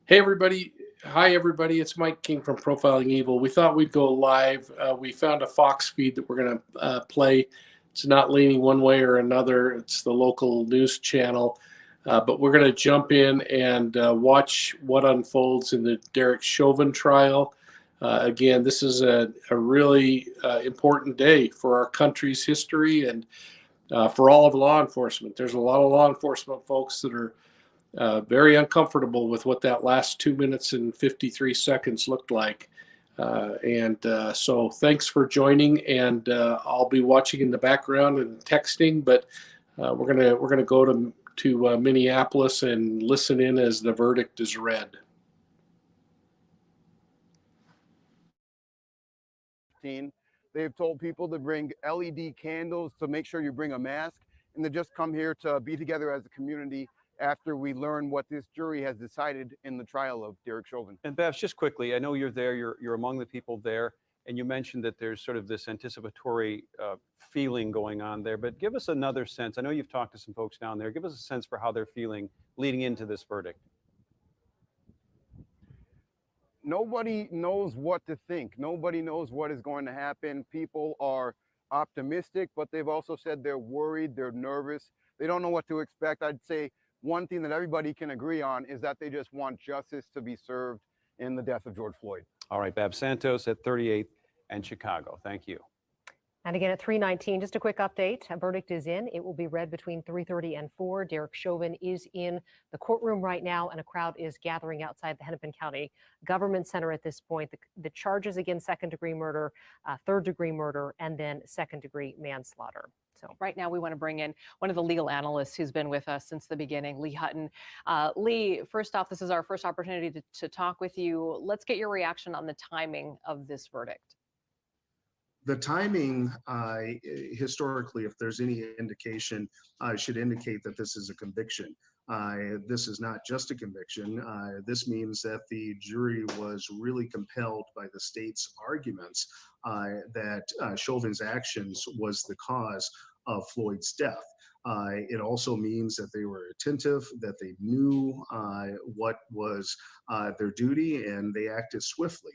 Hey everybody. Hi everybody. It's Mike King from Profiling Evil. We thought we'd go live. We found a Fox feed that we're going to play. It's not leaning one way or another. It's the local news channel. But we're going to jump in and watch what unfolds in the Derek Chauvin trial. Again, this is a really important day for our country's history and for all of law enforcement. There's a lot of law enforcement folks that are very uncomfortable with what that last 2 minutes and 53 seconds looked like. So thanks for joining, and I'll be watching in the background and texting, but we're gonna go to Minneapolis and listen in as the verdict is read. They've told people to bring LED candles, to make sure you bring a mask, and to just come here to be together as a community after we learn what this jury has decided in the trial of Derek Chauvin. And Babs, just quickly, I know you're there, you're among the people there, and you mentioned that there's sort of this anticipatory feeling going on there, but give us another sense. I know you've talked to some folks down there. Give us a sense for how they're feeling leading into this verdict. Nobody knows what to think. Nobody knows what is going to happen. People are optimistic, but they've also said they're worried, they're nervous. They don't know what to expect. I'd say one thing that everybody can agree on is that they just want justice to be served in the death of George Floyd. All right, Babs Santos at 38th and Chicago. Thank you. And again at 3:19, just a quick update. A verdict is in. It will be read between 3:30 and 4. Derek Chauvin is in the courtroom right now, and a crowd is gathering outside the Hennepin County Government Center at this point. The charges again: second-degree murder, third-degree murder, and then second-degree manslaughter. So right now we want to bring in one of the legal analysts who's been with us since the beginning, Lee Hutton. Lee, first off, this is our first opportunity to talk with you. Let's get your reaction on the timing of this verdict. The timing, historically, if there's any indication, should indicate that this is a conviction. This is not just a conviction. This means that the jury was really compelled by the state's arguments that Chauvin's actions was the cause of Floyd's death. It also means that they were attentive, that they knew what was their duty, and they acted swiftly.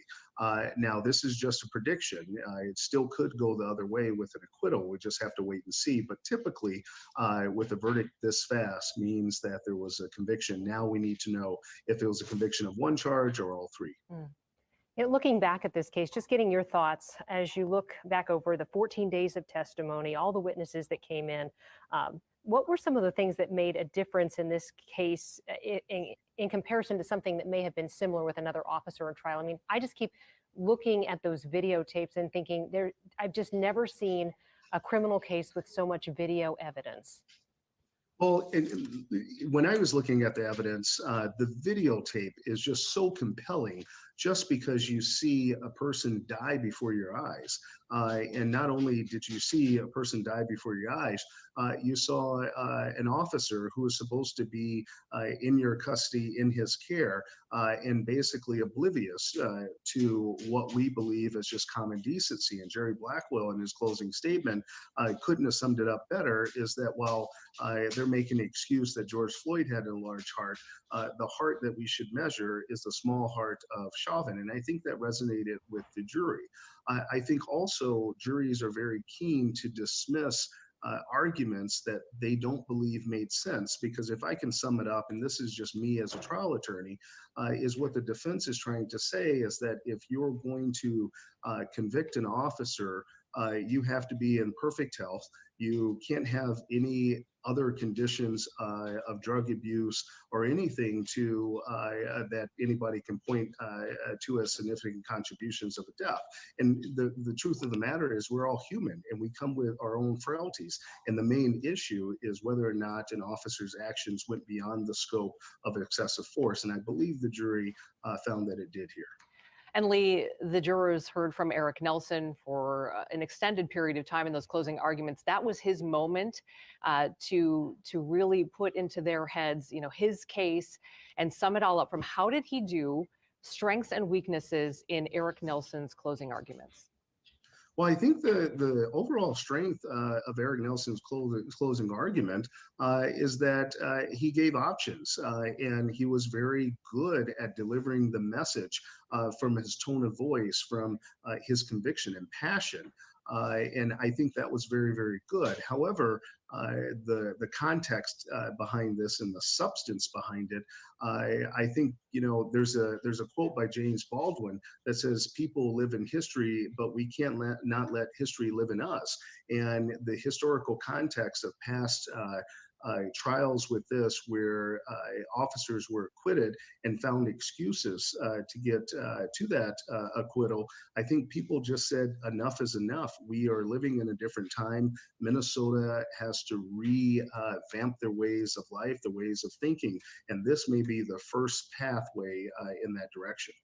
Now, this is just a prediction. It still could go the other way with an acquittal. We just have to wait and see. But typically, with a verdict this fast means that there was a conviction. Now we need to know if it was a conviction of one charge or all three. Looking back at this case, just getting your thoughts as you look back over the 14 days of testimony, all the witnesses that came in, what were some of the things that made a difference in this case in comparison to something that may have been similar with another officer in trial? I mean, I just keep looking at those videotapes and thinking I've just never seen a criminal case with so much video evidence. Well, when I was looking at the evidence, the videotape is just so compelling just because you see a person die before your eyes. And not only did you see a person die before your eyes, you saw an officer who was supposed to be in your custody, in his care, and basically oblivious to what we believe is just common decency. And Jerry Blackwell, in his closing statement, couldn't have summed it up better, is that while they're making the excuse that George Floyd had a large heart, the heart that we should measure is the small heart of Chauvin. And I think that resonated with the jury. I think also juries are very keen to dismiss arguments that they don't believe made sense, because if I can sum it up, and this is just me as a trial attorney, is what the defense is trying to say is that if you're going to convict an officer, you have to be in perfect health. You can't have any other conditions of drug abuse or anything to that anybody can point to as significant contributions of a death. And the truth of the matter is we're all human and we come with our own frailties. And the main issue is whether or not an officer's actions went beyond the scope of excessive force. And I believe the jury found that it did here. And Lee, the jurors heard from Eric Nelson for an extended period of time in those closing arguments. That was his moment to really put into their heads, his case and sum it all up from how did he do, strengths and weaknesses in Eric Nelson's closing arguments. Well, I think the overall strength of Eric Nelson's closing argument is that he gave options and he was very good at delivering the message from his tone of voice, from his conviction and passion. And I think that was very, very good. However, the context behind this and the substance behind it, I think, you know, there's a quote by James Baldwin that says, "People live in history, but we can't not let history live in us." And the historical context of past trials with this, where officers were acquitted and found excuses to get to that acquittal, I think people just said enough is enough. We are living in a different time. Minnesota has to revamp their ways of life, the ways of thinking, and this may be the first pathway in that direction.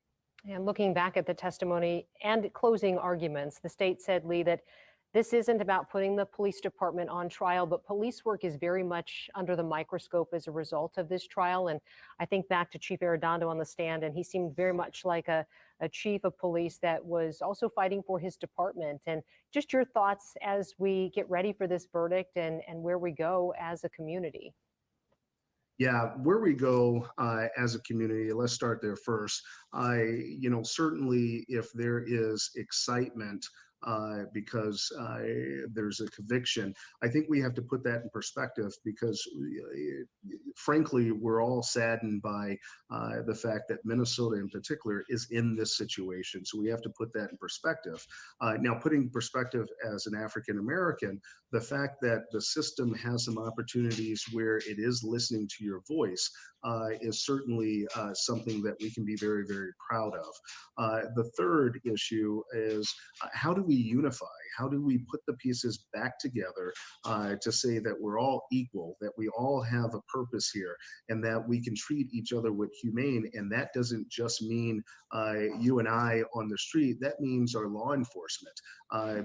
And looking back at the testimony and closing arguments, the state said, Lee, that this isn't about putting the police department on trial, but police work is very much under the microscope as a result of this trial. And I think back to Chief Arredondo on the stand, and he seemed very much like a chief of police that was also fighting for his department. And just your thoughts as we get ready for this verdict and where we go as a community. Yeah, where we go as a community, let's start there first. You know, certainly if there is excitement because there's a conviction, I think we have to put that in perspective, because frankly, we're all saddened by the fact that Minnesota in particular is in this situation. So we have to put that in perspective. Now, putting perspective as an African American, the fact that the system has some opportunities where it is listening to your voice is certainly something that we can be very, very proud of. The third issue is how do we unify? How do we put the pieces back together to say that we're all equal, that we all have a purpose here, and that we can treat each other with humane? And that doesn't just mean you and I on the street. That means our law enforcement.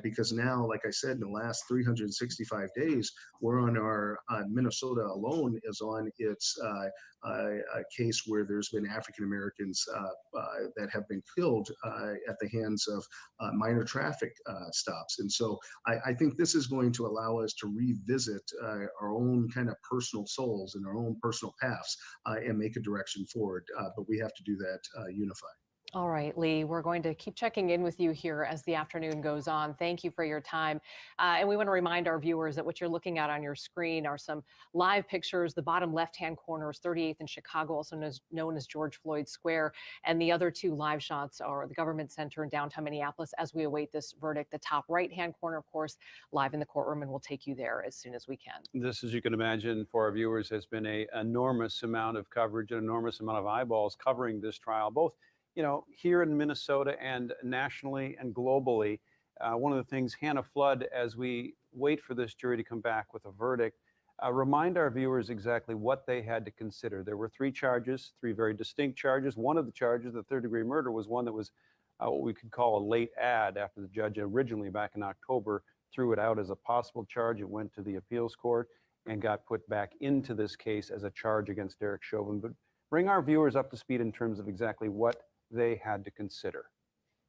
Because now, like I said, in the last 365 days, we're on our Minnesota alone is on its case where there's been African Americans that have been killed at the hands of minor traffic stops. And so I think this is going to allow us to revisit our own kind of personal souls and our own personal paths and make a direction forward. But we have to do that unified. All right, Lee, we're going to keep checking in with you here as the afternoon goes on. Thank you for your time. And we want to remind our viewers that what you're looking at on your screen are some live pictures. The bottom left-hand corner is 38th and Chicago, also known as George Floyd Square. And the other two live shots are the Government Center in downtown Minneapolis as we await this verdict. The top right-hand corner, of course, live in the courtroom, and we'll take you there as soon as we can. This, as you can imagine, for our viewers, has been an enormous amount of coverage, an enormous amount of eyeballs covering this trial, both here in Minnesota and nationally and globally. One of the things, Hannah Flood, as we wait for this jury to come back with a verdict, remind our viewers exactly what they had to consider. There were three charges, three very distinct charges. One of the charges, the third-degree murder, was one that was what we could call a late ad after the judge originally back in October threw it out as a possible charge. It went to the appeals court and got put back into this case as a charge against Derek Chauvin. But bring our viewers up to speed in terms of exactly what they had to consider.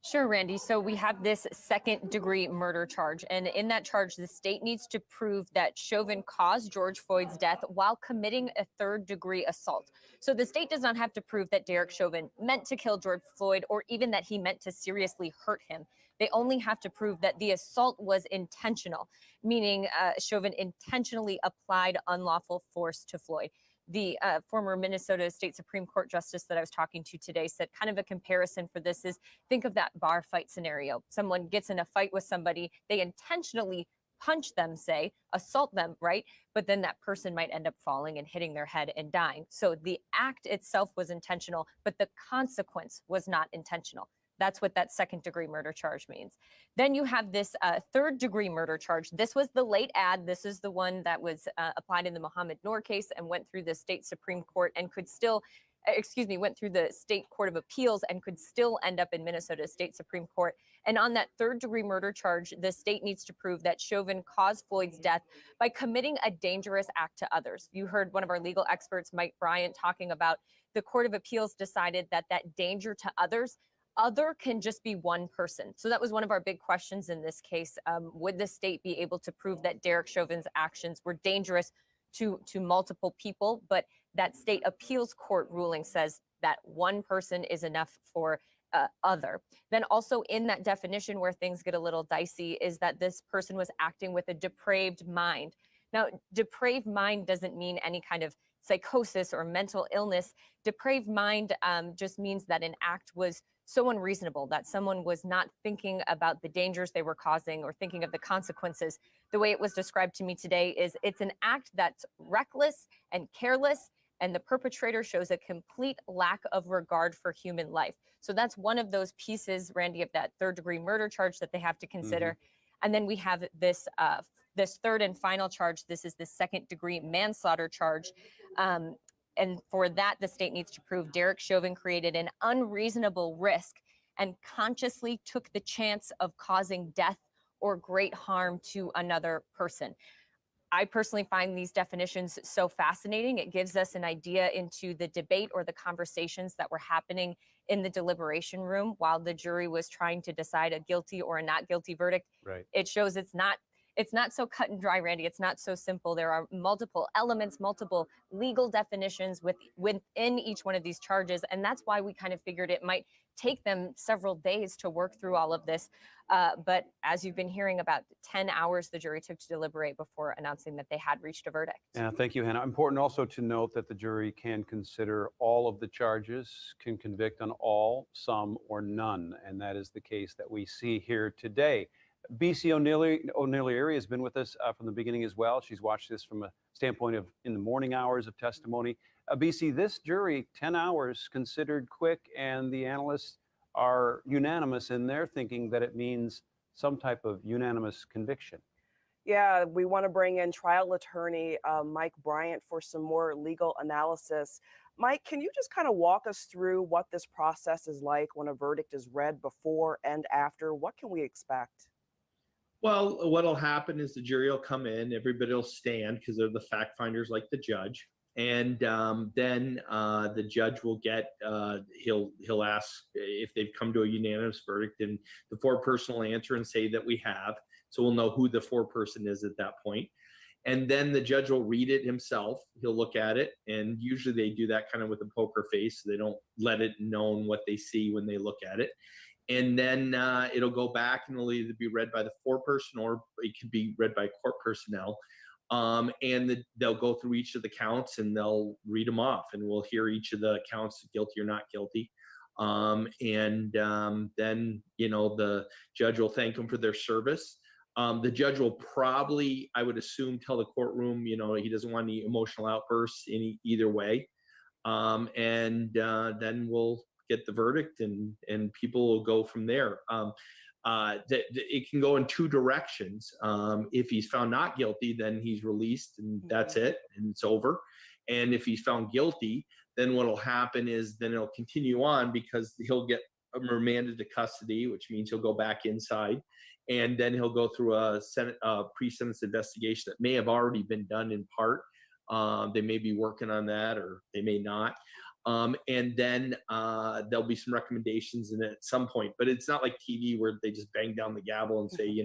Sure, Randy. So we have this second-degree murder charge, and in that charge, the state needs to prove that Chauvin caused George Floyd's death while committing a third-degree assault. So the state does not have to prove that Derek Chauvin meant to kill George Floyd or even that he meant to seriously hurt him. They only have to prove that the assault was intentional, meaning Chauvin intentionally applied unlawful force to Floyd. The former Minnesota State Supreme Court justice that I was talking to today said kind of a comparison for this is, think of that bar fight scenario. Someone gets in a fight with somebody, they intentionally punch them, say, assault them, right? But then that person might end up falling and hitting their head and dying. So the act itself was intentional, but the consequence was not intentional. That's what that second-degree murder charge means. Then you have this third-degree murder charge. This was the late ad. This is the one that was applied in the Mohammed Noor case and went through the state Supreme Court and could still, went through the state court of appeals and could still end up in Minnesota State Supreme Court. And on that third-degree murder charge, the state needs to prove that Chauvin caused Floyd's death by committing a dangerous act to others. You heard one of our legal experts, Mike Bryant, talking about the court of appeals decided that that danger to others other can just be one person. So that was one of our big questions in this case. Would the state be able to prove that Derek Chauvin's actions were dangerous to multiple people? But that state appeals court ruling says that one person is enough for other. Then also in that definition where things get a little dicey is that this person was acting with a depraved mind. Now, depraved mind doesn't mean any kind of psychosis or mental illness. Depraved mind just means that an act was so unreasonable, that someone was not thinking about the dangers they were causing or thinking of the consequences. The way it was described to me today is it's an act that's reckless and careless, and the perpetrator shows a complete lack of regard for human life. So that's one of those pieces, Randy, of that third-degree murder charge that they have to consider. And then we have this this third and final charge. This is the second-degree manslaughter charge. And for that, the state needs to prove Derek Chauvin created an unreasonable risk and consciously took the chance of causing death or great harm to another person. I personally find these definitions so fascinating. It gives us an idea into the debate or the conversations that were happening in the deliberation room while the jury was trying to decide a guilty or a not guilty verdict. Right. It shows it's not so cut and dry, Randy. It's not so simple. There are multiple elements, multiple legal definitions within each one of these charges. And that's why we kind of figured it might take them several days to work through all of this. But as you've been hearing, about 10 hours the jury took to deliberate before announcing that they had reached a verdict. Yeah, thank you, Hannah. Important also to note that the jury can consider all of the charges, can convict on all, some, or none. And that is the case that we see here today. B.C. O'Neary has been with us from the beginning as well. She's watched this from a standpoint of in the morning hours of testimony. B.C., this jury, 10 hours, considered quick, and the analysts are unanimous in their thinking that it means some type of unanimous conviction. Yeah, we want to bring in trial attorney Mike Bryant for some more legal analysis. Mike, can you just kind of walk us through what this process is like when a verdict is read before and after? What can we expect? Well, what'll happen is the jury will come in, everybody will stand because they're the fact finders like the judge. And then the judge will get, he'll ask if they've come to a unanimous verdict, and the foreperson will answer and say that we have. So we'll know who the foreperson is at that point. And then the judge will read it himself. He'll look at it. And usually they do that kind of with a poker face. So they don't let it known what they see when they look at it. And then it'll go back and it'll either be read by the foreperson or it could be read by court personnel. They'll go through each of the counts and they'll read them off, and we'll hear each of the counts, guilty or not guilty. Then, the judge will thank them for their service. The judge will probably, I would assume, tell the courtroom, he doesn't want any emotional outbursts either way. Then we'll get the verdict and people will go from there. It can go in two directions. If he's found not guilty, then he's released and that's it, and it's over. And if he's found guilty, then what'll happen is then it'll continue on because he'll get remanded to custody, which means he'll go back inside, and then he'll go through a pre-sentence investigation that may have already been done in part. They may be working on that, or they may not. And then there'll be some recommendations in it at some point, but it's not like TV where they just bang down the gavel and say,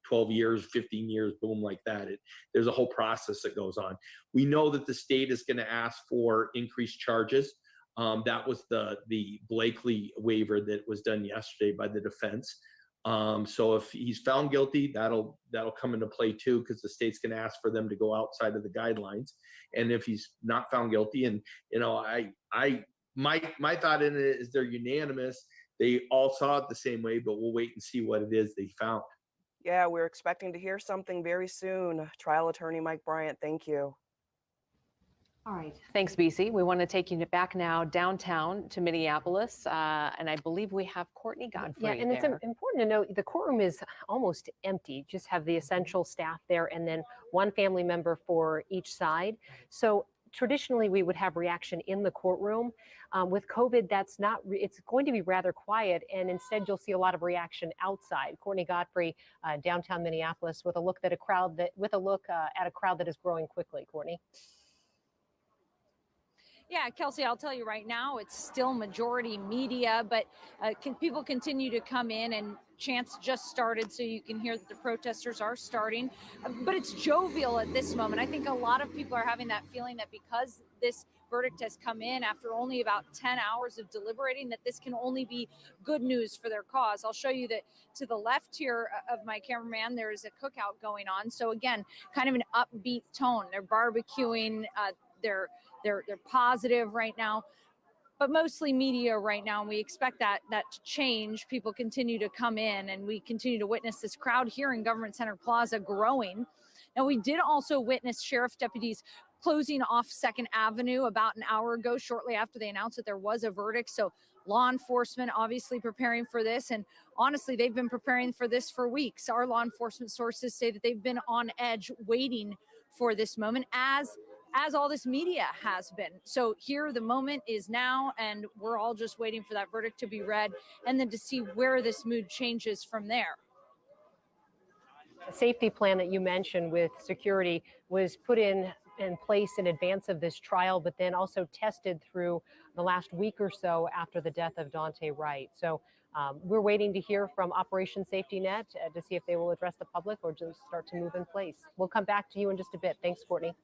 12 years, 15 years, boom, like that. There's a whole process that goes on. We know that the state is going to ask for increased charges. That was the Blakely waiver that was done yesterday by the defense. So if he's found guilty, that'll come into play too, because the state's going to ask for them to go outside of the guidelines. And if he's not found guilty, and my thought in it is they're unanimous. They all saw it the same way, but we'll wait and see what it is they found. Yeah, we're expecting to hear something very soon. Trial attorney Mike Bryant, thank you. All right. Thanks, BC. We want to take you back now downtown to Minneapolis, and I believe we have Courtney Godfrey. Yeah, and there. it's important to note the courtroom is almost empty. Just have the essential staff there, and then one family member for each side. So traditionally, we would have reaction in the courtroom. With COVID, that's not. It's going to be rather quiet, and instead, you'll see a lot of reaction outside. Courtney Godfrey, downtown Minneapolis, with a look at a crowd that is growing quickly. Courtney. Yeah, Kelsey, I'll tell you right now, it's still majority media, but people continue to come in, and chants just started, so you can hear that the protesters are starting. But it's jovial at this moment. I think a lot of people are having that feeling that because this verdict has come in after only about 10 hours of deliberating, that this can only be good news for their cause. I'll show you that to the left here of my cameraman, there is a cookout going on. So again, kind of an upbeat tone. They're barbecuing. They're positive right now, but mostly media right now. And we expect that to change. People continue to come in, and we continue to witness this crowd here in Government Center Plaza growing. Now, we did also witness sheriff deputies closing off 2nd Avenue about an hour ago, shortly after they announced that there was a verdict. So law enforcement obviously preparing for this. And honestly, they've been preparing for this for weeks. Our law enforcement sources say that they've been on edge waiting for this moment, as all this media has been. So here the moment is now, and we're all just waiting for that verdict to be read and then to see where this mood changes from there. The safety plan that you mentioned with security was put in place in advance of this trial, but then also tested through the last week or so after the death of Daunte Wright. So we're waiting to hear from Operation Safety Net to see if they will address the public or just start to move in place. We'll come back to you in just a bit. Thanks, Courtney.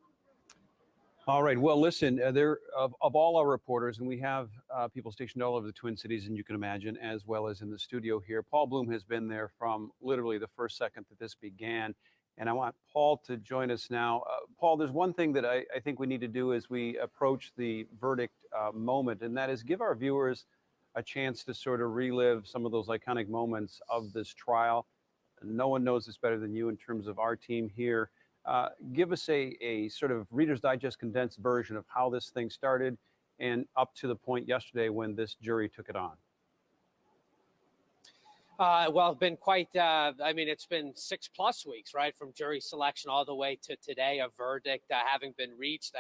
All right. Well, listen, of all our reporters, and we have people stationed all over the Twin Cities, and you can imagine, as well as in the studio here. Paul Bloom has been there from literally the first second that this began. And I want Paul to join us now. Paul, there's one thing that I think we need to do as we approach the verdict moment, and that is give our viewers a chance to sort of relive some of those iconic moments of this trial. No one knows this better than you in terms of our team here. Give us a sort of Reader's Digest condensed version of how this thing started and up to the point yesterday when this jury took it on. Well, it's been quite, it's been 6+ weeks, right? From jury selection all the way to today, a verdict having been reached.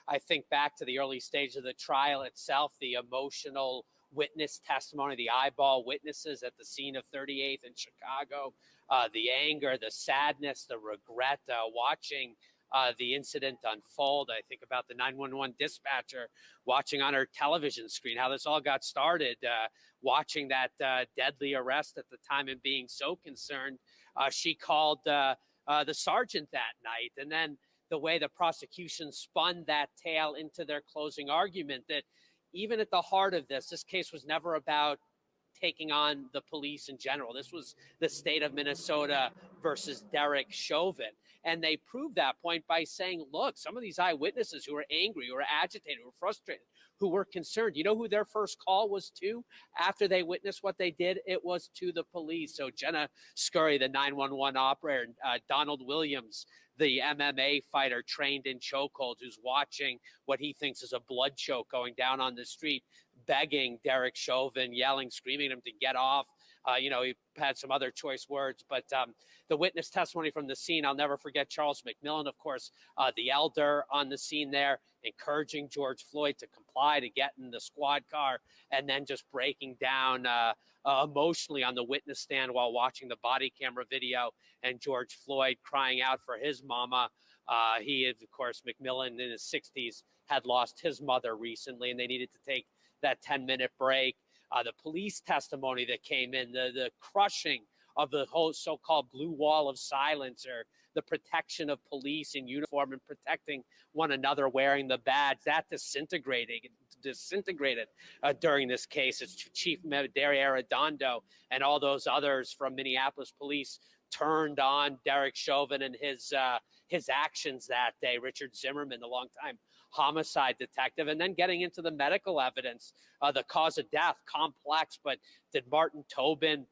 I think back to the early stage of the trial itself, the emotional witness testimony, the eyeball witnesses at the scene of 38th in Chicago, the anger, the sadness, the regret, watching the incident unfold. I think about the 911 dispatcher watching on her television screen, how this all got started, watching that deadly arrest at the time and being so concerned. She called the sergeant that night. And then the way the prosecution spun that tale into their closing argument, that even at the heart of this case was never about taking on the police in general. This was the state of Minnesota versus Derek Chauvin. And they proved that point by saying, look, some of these eyewitnesses who were angry, who were agitated, who were frustrated, who were concerned, you know who their first call was to after they witnessed what they did? It was to the police. So Jenna Scurry, the 911 operator, Donald Williams, the MMA fighter trained in chokeholds, who's watching what he thinks is a blood choke going down on the street, begging Derek Chauvin, yelling, screaming at him to get off. He had some other choice words, but the witness testimony from the scene, I'll never forget Charles McMillan, of course, the elder on the scene there, encouraging George Floyd to comply, to get in the squad car, and then just breaking down emotionally on the witness stand while watching the body camera video, and George Floyd crying out for his mama. He is, of course, McMillan in his 60s, had lost his mother recently, and they needed to take that 10-minute break. The police testimony that came in, the crushing of the whole so-called blue wall of silence, or the protection of police in uniform and protecting one another wearing the badge, that disintegrated during this case. It's Chief Derry Arredondo and all those others from Minneapolis police turned on Derek Chauvin and his actions that day. Richard Zimmerman, the longtime homicide detective, and then getting into the medical evidence, the cause of death, complex, but did Martin Tobin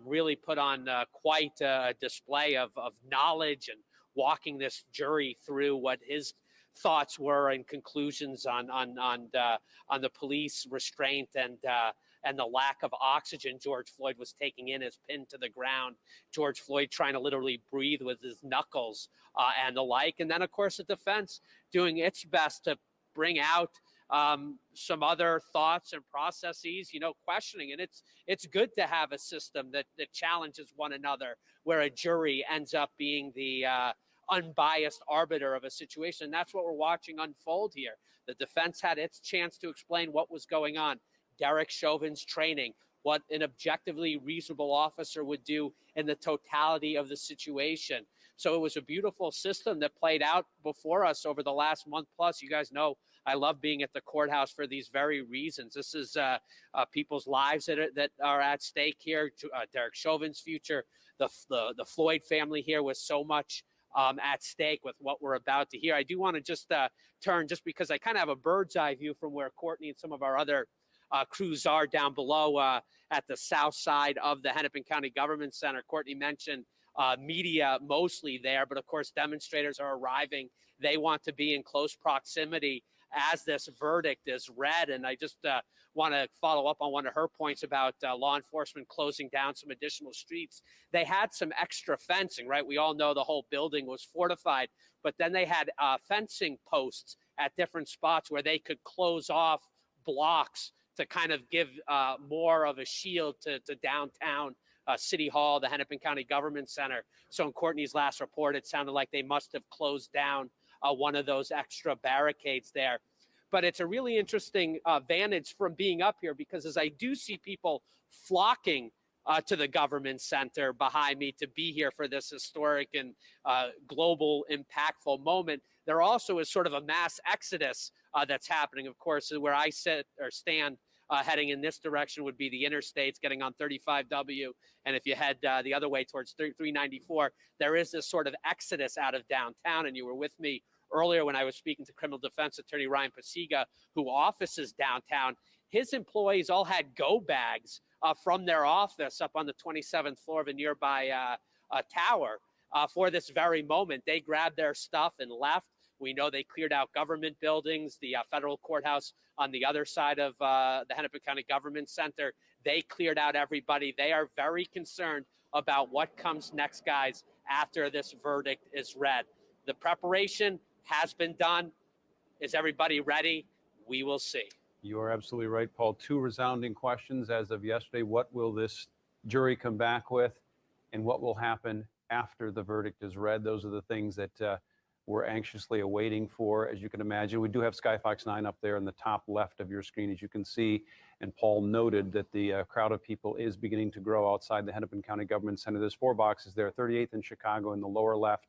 really put on quite a display of knowledge and walking this jury through what his thoughts were and conclusions on the police restraint and the lack of oxygen George Floyd was taking in as pinned to the ground. George Floyd trying to literally breathe with his knuckles and the like. And then, of course, the defense doing its best to bring out some other thoughts and processes, questioning. And it's good to have a system that challenges one another, where a jury ends up being the unbiased arbiter of a situation. And that's what we're watching unfold here. The defense had its chance to explain what was going on. Derek Chauvin's training, what an objectively reasonable officer would do in the totality of the situation. So it was a beautiful system that played out before us over the last month plus. You guys know I love being at the courthouse for these very reasons. This is people's lives that are at stake here. Derek Chauvin's future, the Floyd family here with so much at stake with what we're about to hear. I do want to just turn, just because I kind of have a bird's eye view from where Courtney and some of our other crews are down below at the south side of the Hennepin County Government Center. Courtney mentioned media mostly there, but of course demonstrators are arriving. They want to be in close proximity as this verdict is read. And I just want to follow up on one of her points about law enforcement closing down some additional streets. They had some extra fencing, right? We all know the whole building was fortified, but then they had fencing posts at different spots where they could close off blocks to kind of give more of a shield to downtown City Hall, the Hennepin County Government Center. So in Courtney's last report, it sounded like they must have closed down one of those extra barricades there. But it's a really interesting vantage from being up here, because as I do see people flocking to the government center behind me to be here for this historic and global impactful moment, there also is sort of a mass exodus that's happening. Of course, where I sit or stand heading in this direction would be the interstates getting on 35W. And if you head the other way towards 394, there is this sort of exodus out of downtown. And you were with me earlier when I was speaking to criminal defense attorney Ryan Pasiga, who offices downtown. His employees all had go bags from their office up on the 27th floor of a nearby tower for this very moment. They grabbed their stuff and left. We know they cleared out government buildings, the federal courthouse on the other side of the Hennepin County Government Center. They cleared out everybody. They are very concerned about what comes next, guys, after this verdict is read. The preparation has been done. Is everybody ready? We will see. You are absolutely right, Paul. Two resounding questions as of yesterday. What will this jury come back with, and what will happen after the verdict is read? Those are the things that we're anxiously awaiting for. As you can imagine, we do have Skyfox 9 up there in the top left of your screen, as you can see. And Paul noted that the crowd of people is beginning to grow outside the Hennepin County Government Center. There's 4 boxes there, 38th in Chicago in the lower left.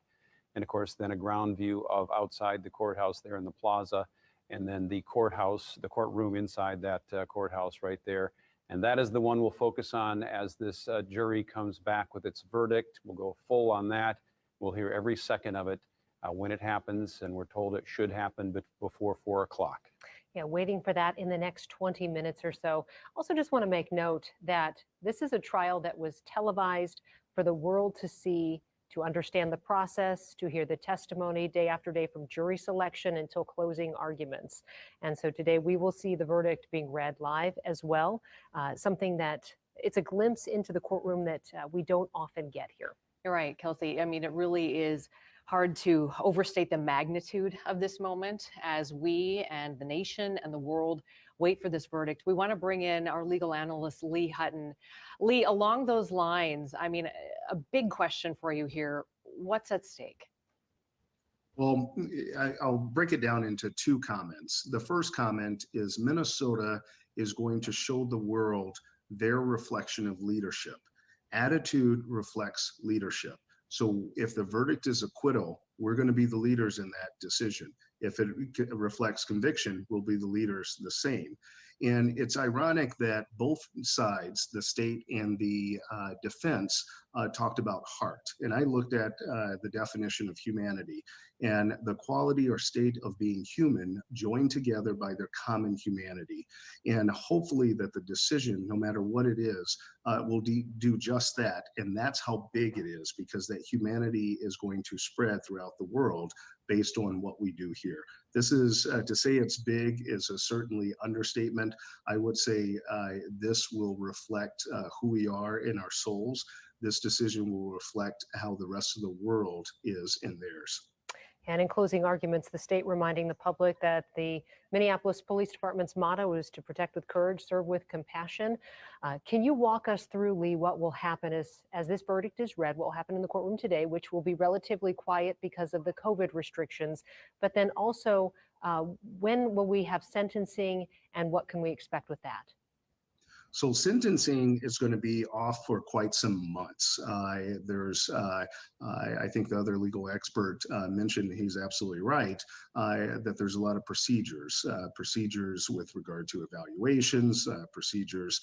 And of course, then a ground view of outside the courthouse there in the plaza. And then the courthouse, the courtroom inside that courthouse right there. And that is the one we'll focus on as this jury comes back with its verdict. We'll go full on that. We'll hear every second of it when it happens, and we're told it should happen before 4 o'clock. Yeah, waiting for that in the next 20 minutes or so. Also just want to make note that this is a trial that was televised for the world to see, to understand the process, to hear the testimony day after day from jury selection until closing arguments. And so today we will see the verdict being read live as well, something that it's a glimpse into the courtroom that we don't often get here. You're right, Kelsey. I mean, it really is hard to overstate the magnitude of this moment as we and the nation and the world wait for this verdict. We want to bring in our legal analyst, Lee Hutton. Lee, along those lines, I mean, a big question for you here. What's at stake? Well, I'll break it down into 2 comments. The first comment is Minnesota is going to show the world their reflection of leadership. Attitude reflects leadership. So if the verdict is acquittal, we're going to be the leaders in that decision. If it reflects conviction, we'll be the leaders the same. And it's ironic that both sides, the state and the defense, talked about heart. And I looked at the definition of humanity, and the quality or state of being human joined together by their common humanity. And hopefully that the decision, no matter what it is, will do just that. And that's how big it is, because that humanity is going to spread throughout the world based on what we do here. This is, to say it's big is a certainly understatement. I would say this will reflect who we are in our souls. This decision will reflect how the rest of the world is in theirs. And in closing arguments, the state reminding the public that the Minneapolis Police Department's motto is to protect with courage, serve with compassion. Can you walk us through, Lee, what will happen as this verdict is read, what will happen in the courtroom today, which will be relatively quiet because of the COVID restrictions, but then also when will we have sentencing and what can we expect with that? So sentencing is going to be off for quite some months. I think the other legal expert mentioned, he's absolutely right, that there's a lot of procedures with regard to evaluations, procedures.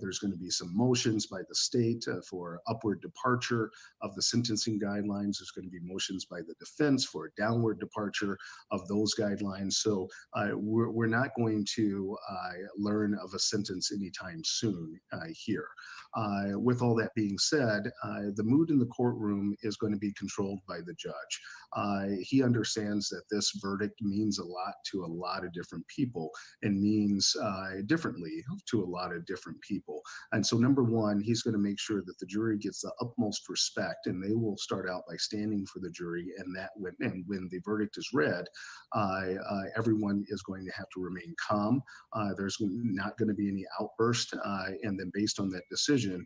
There's going to be some motions by the state for upward departure of the sentencing guidelines. There's going to be motions by the defense for a downward departure of those guidelines. So we're not going to learn of a sentence anytime soon here. With all that being said, the mood in the courtroom is going to be controlled by the judge. He understands that this verdict means a lot to a lot of different people and means differently to a lot of different people. And so number one, he's going to make sure that the jury gets the utmost respect, and they will start out by standing for the jury, and that when the verdict is read, everyone is going to have to remain calm. There's not going to be any outburst, and then based on that decision,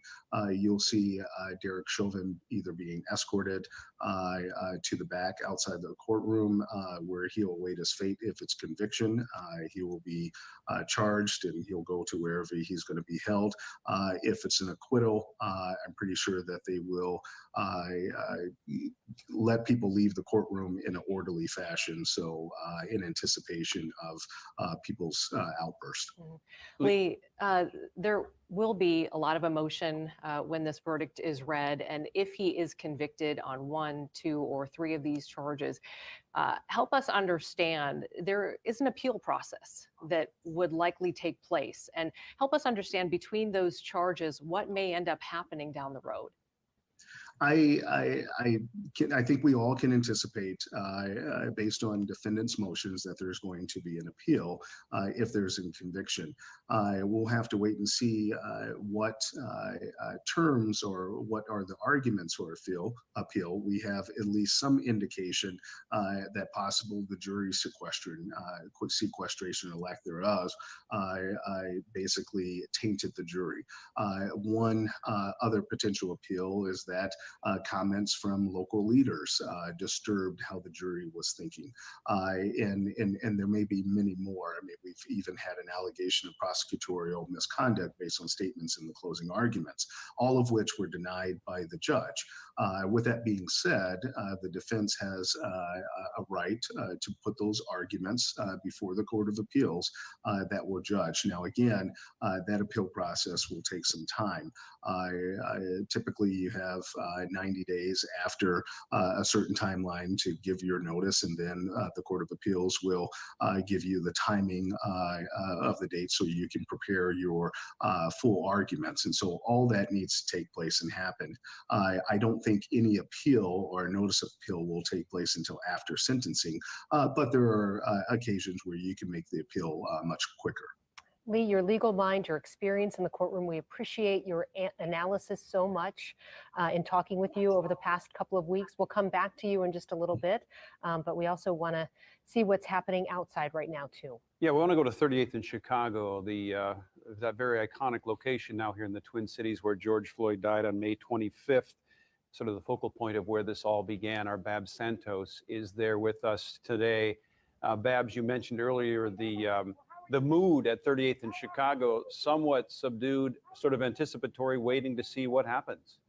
you'll see Derek Chauvin either being escorted to the back outside the courtroom where he'll await his fate. If it's conviction, he will be charged and he'll go to wherever he's going to be held. If it's an acquittal, I'm pretty sure that they will let people leave the courtroom in an orderly fashion, so in anticipation of people's outburst. Lee, there will be a lot of emotion when this verdict is read, and if he is convicted on 1, 2, or 3 of these charges, help us understand there is an appeal process that would likely take place, and help us understand between those charges what may end up happening down the road. I think we all can anticipate, based on defendants' motions, that there's going to be an appeal if there's a conviction. We'll have to wait and see what terms or what are the arguments for appeal. We have at least some indication that possible the jury sequestration or lack thereof basically tainted the jury. One other potential appeal is that comments from local leaders disturbed how the jury was thinking. And there may be many more. I mean, we've even had an allegation of prosecutorial misconduct based on statements in the closing arguments, all of which were denied by the judge. With that being said, the defense has a right to put those arguments before the Court of Appeals that will judge. Now, again, that appeal process will take some time. Typically, you have 90 days after a certain timeline to give your notice, and then the Court of Appeals will give you the timing of the date so you can prepare your full arguments. And so all that needs to take place and happen. I don't think any appeal or notice of appeal will take place until after sentencing, but there are occasions where you can make the appeal much quicker. Lee, your legal mind, your experience in the courtroom, we appreciate your analysis so much in talking with you over the past couple of weeks. We'll come back to you in just a little bit, but we also want to see what's happening outside right now, too. Yeah, we want to go to 38th in Chicago, that very iconic location now here in the Twin Cities where George Floyd died on May 25th. Sort of the focal point of where this all began. Our Babs Santos is there with us today. Babs, you mentioned earlier the mood at 38th in Chicago, somewhat subdued, sort of anticipatory, waiting to see what happens.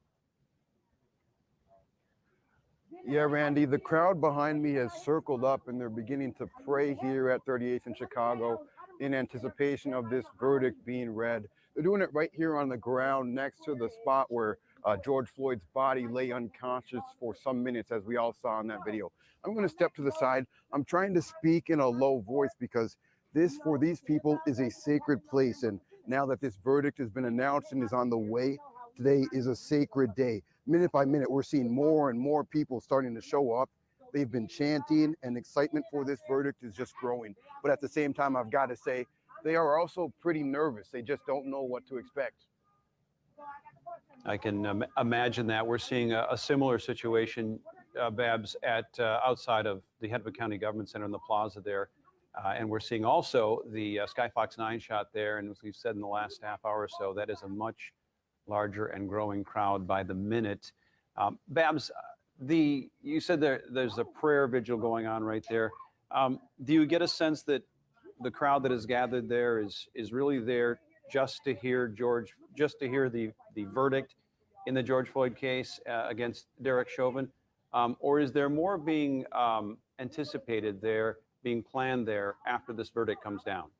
Yeah, Randy, the crowd behind me has circled up and they're beginning to pray here at 38th in Chicago in anticipation of this verdict being read. They're doing it right here on the ground next to the spot where George Floyd's body lay unconscious for some minutes, as we all saw in that video. I'm going to step to the side. I'm trying to speak in a low voice because this, for these people, is a sacred place. And now that this verdict has been announced and is on the way, today is a sacred day. Minute by minute, we're seeing more and more people starting to show up. They've been chanting, and excitement for this verdict is just growing. But at the same time, I've got to say, they are also pretty nervous. They just don't know what to expect. I can imagine that. We're seeing a similar situation. Babs, at outside of the Hennepin County Government Center in the plaza there. And we're seeing also the Skyfox 9 shot there. And as we've said in the last half hour or so, that is a much larger and growing crowd by the minute. Babs, you said there's a prayer vigil going on right there. Do you get a sense that the crowd that is gathered there is really there just to hear the verdict in the George Floyd case against Derek Chauvin? Or is there more being anticipated there, being planned there after this verdict comes down?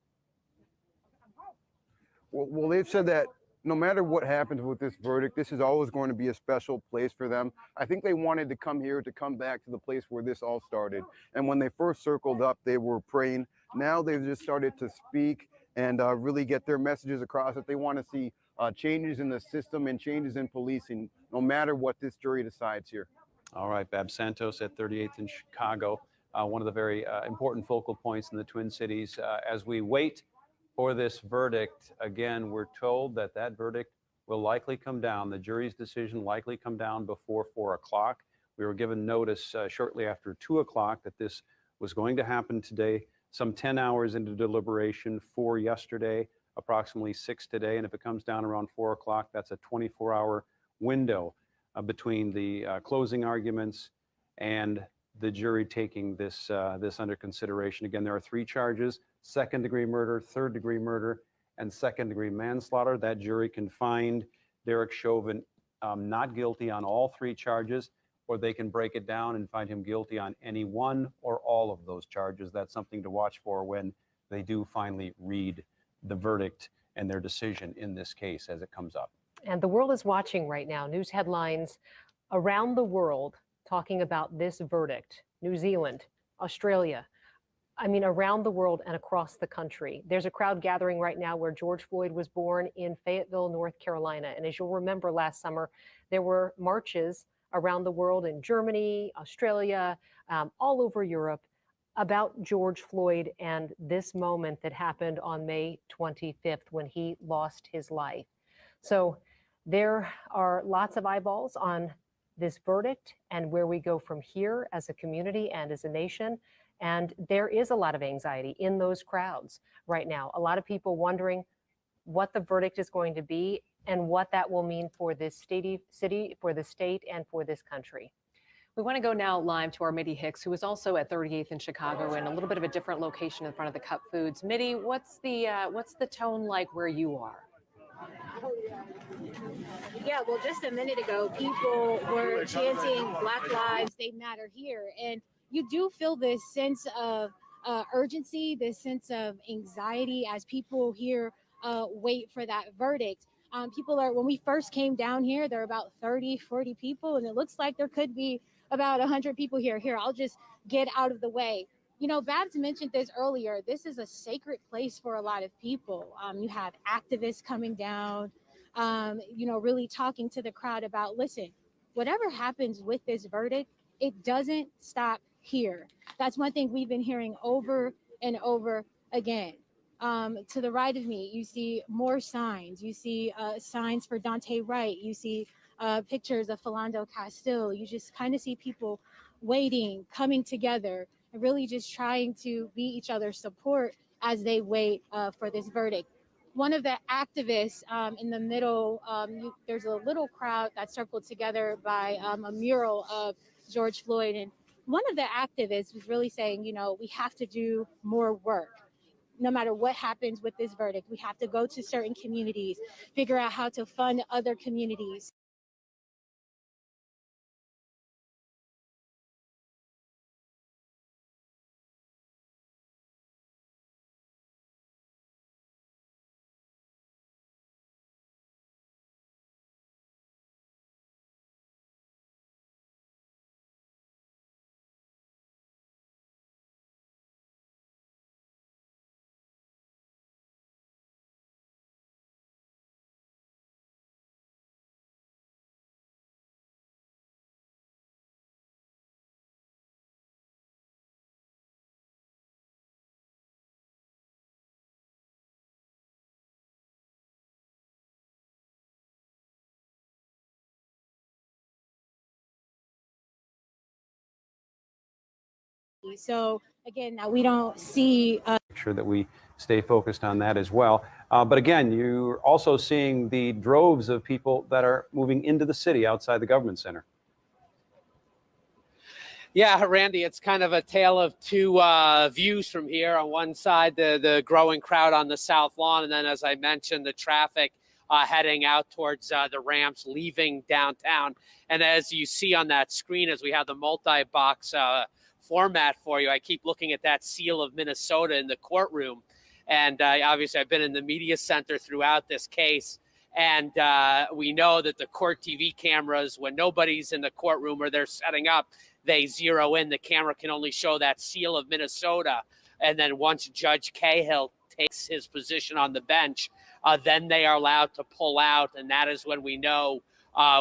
Well, they've said that no matter what happens with this verdict, this is always going to be a special place for them. I think they wanted to come here to come back to the place where this all started. And when they first circled up, they were praying. Now they've just started to speak and really get their messages across that they want to see changes in the system and changes in policing, no matter what this jury decides here. All right, Babs Santos at 38th in Chicago, one of the very important focal points in the Twin Cities. As we wait for this verdict, again, we're told that verdict will likely come down. The jury's decision likely come down before 4 o'clock. We were given notice shortly after 2 o'clock that this was going to happen today, some 10 hours into deliberation, 4 yesterday, approximately 6 today. And if it comes down around 4 o'clock, that's a 24-hour window between the closing arguments and the jury taking this under consideration. Again, there are 3 charges: second-degree murder, third-degree murder, and second-degree manslaughter. That jury can find Derek Chauvin not guilty on all 3 charges, or they can break it down and find him guilty on any one or all of those charges. That's something to watch for when they do finally read the verdict and their decision in this case as it comes up. And the world is watching right now. News headlines around the world talking about this verdict. New Zealand, Australia, around the world and across the country. There's a crowd gathering right now where George Floyd was born in Fayetteville, North Carolina. And as you'll remember, last summer, there were marches around the world in Germany, Australia, all over Europe about George Floyd and this moment that happened on May 25th when he lost his life. So there are lots of eyeballs on this verdict and where we go from here as a community and as a nation. And there is a lot of anxiety in those crowds right now. A lot of people wondering what the verdict is going to be and what that will mean for this city, for the state, and for this country. We want to go now live to our Mitty Hicks, who is also at 38th in Chicago in a little bit of a different location in front of the Cup Foods. Mitty, what's the tone like where you are? Yeah, well, just a minute ago, people were chanting Black Lives, they matter here. And you do feel this sense of urgency, this sense of anxiety as people here wait for that verdict. When we first came down here, there were about 30, 40 people, and it looks like there could be about 100 people here. Here, I'll just get out of the way. You know, Babs mentioned this earlier. This is a sacred place for a lot of people. You have activists coming down, really talking to the crowd about, listen, whatever happens with this verdict, it doesn't stop here. That's one thing we've been hearing over and over again. To the right of me, you see more signs. You see signs for Dante Wright. You see pictures of Philando Castile. You just kind of see people waiting, coming together, and really just trying to be each other's support as they wait for this verdict. One of the activists in the middle, there's a little crowd that's circled together by a mural of George Floyd. And one of the activists was really saying, we have to do more work. No matter what happens with this verdict, we have to go to certain communities, figure out how to fund other communities. So again, now we don't see. Make sure that we stay focused on that as well. But again, you're also seeing the droves of people that are moving into the city outside the government center. Yeah, Randy, it's kind of a tale of two views from here. On one side, the growing crowd on the South Lawn, and then, as I mentioned, the traffic heading out towards the ramps, leaving downtown. And as you see on that screen, as we have the multi-box format for you, I keep looking at that seal of Minnesota in the courtroom. And obviously, I've been in the media center throughout this case. And we know that the court TV cameras, when nobody's in the courtroom or they're setting up, they zero in. The camera can only show that seal of Minnesota. And then once Judge Cahill takes his position on the bench, then they are allowed to pull out. And that is when we know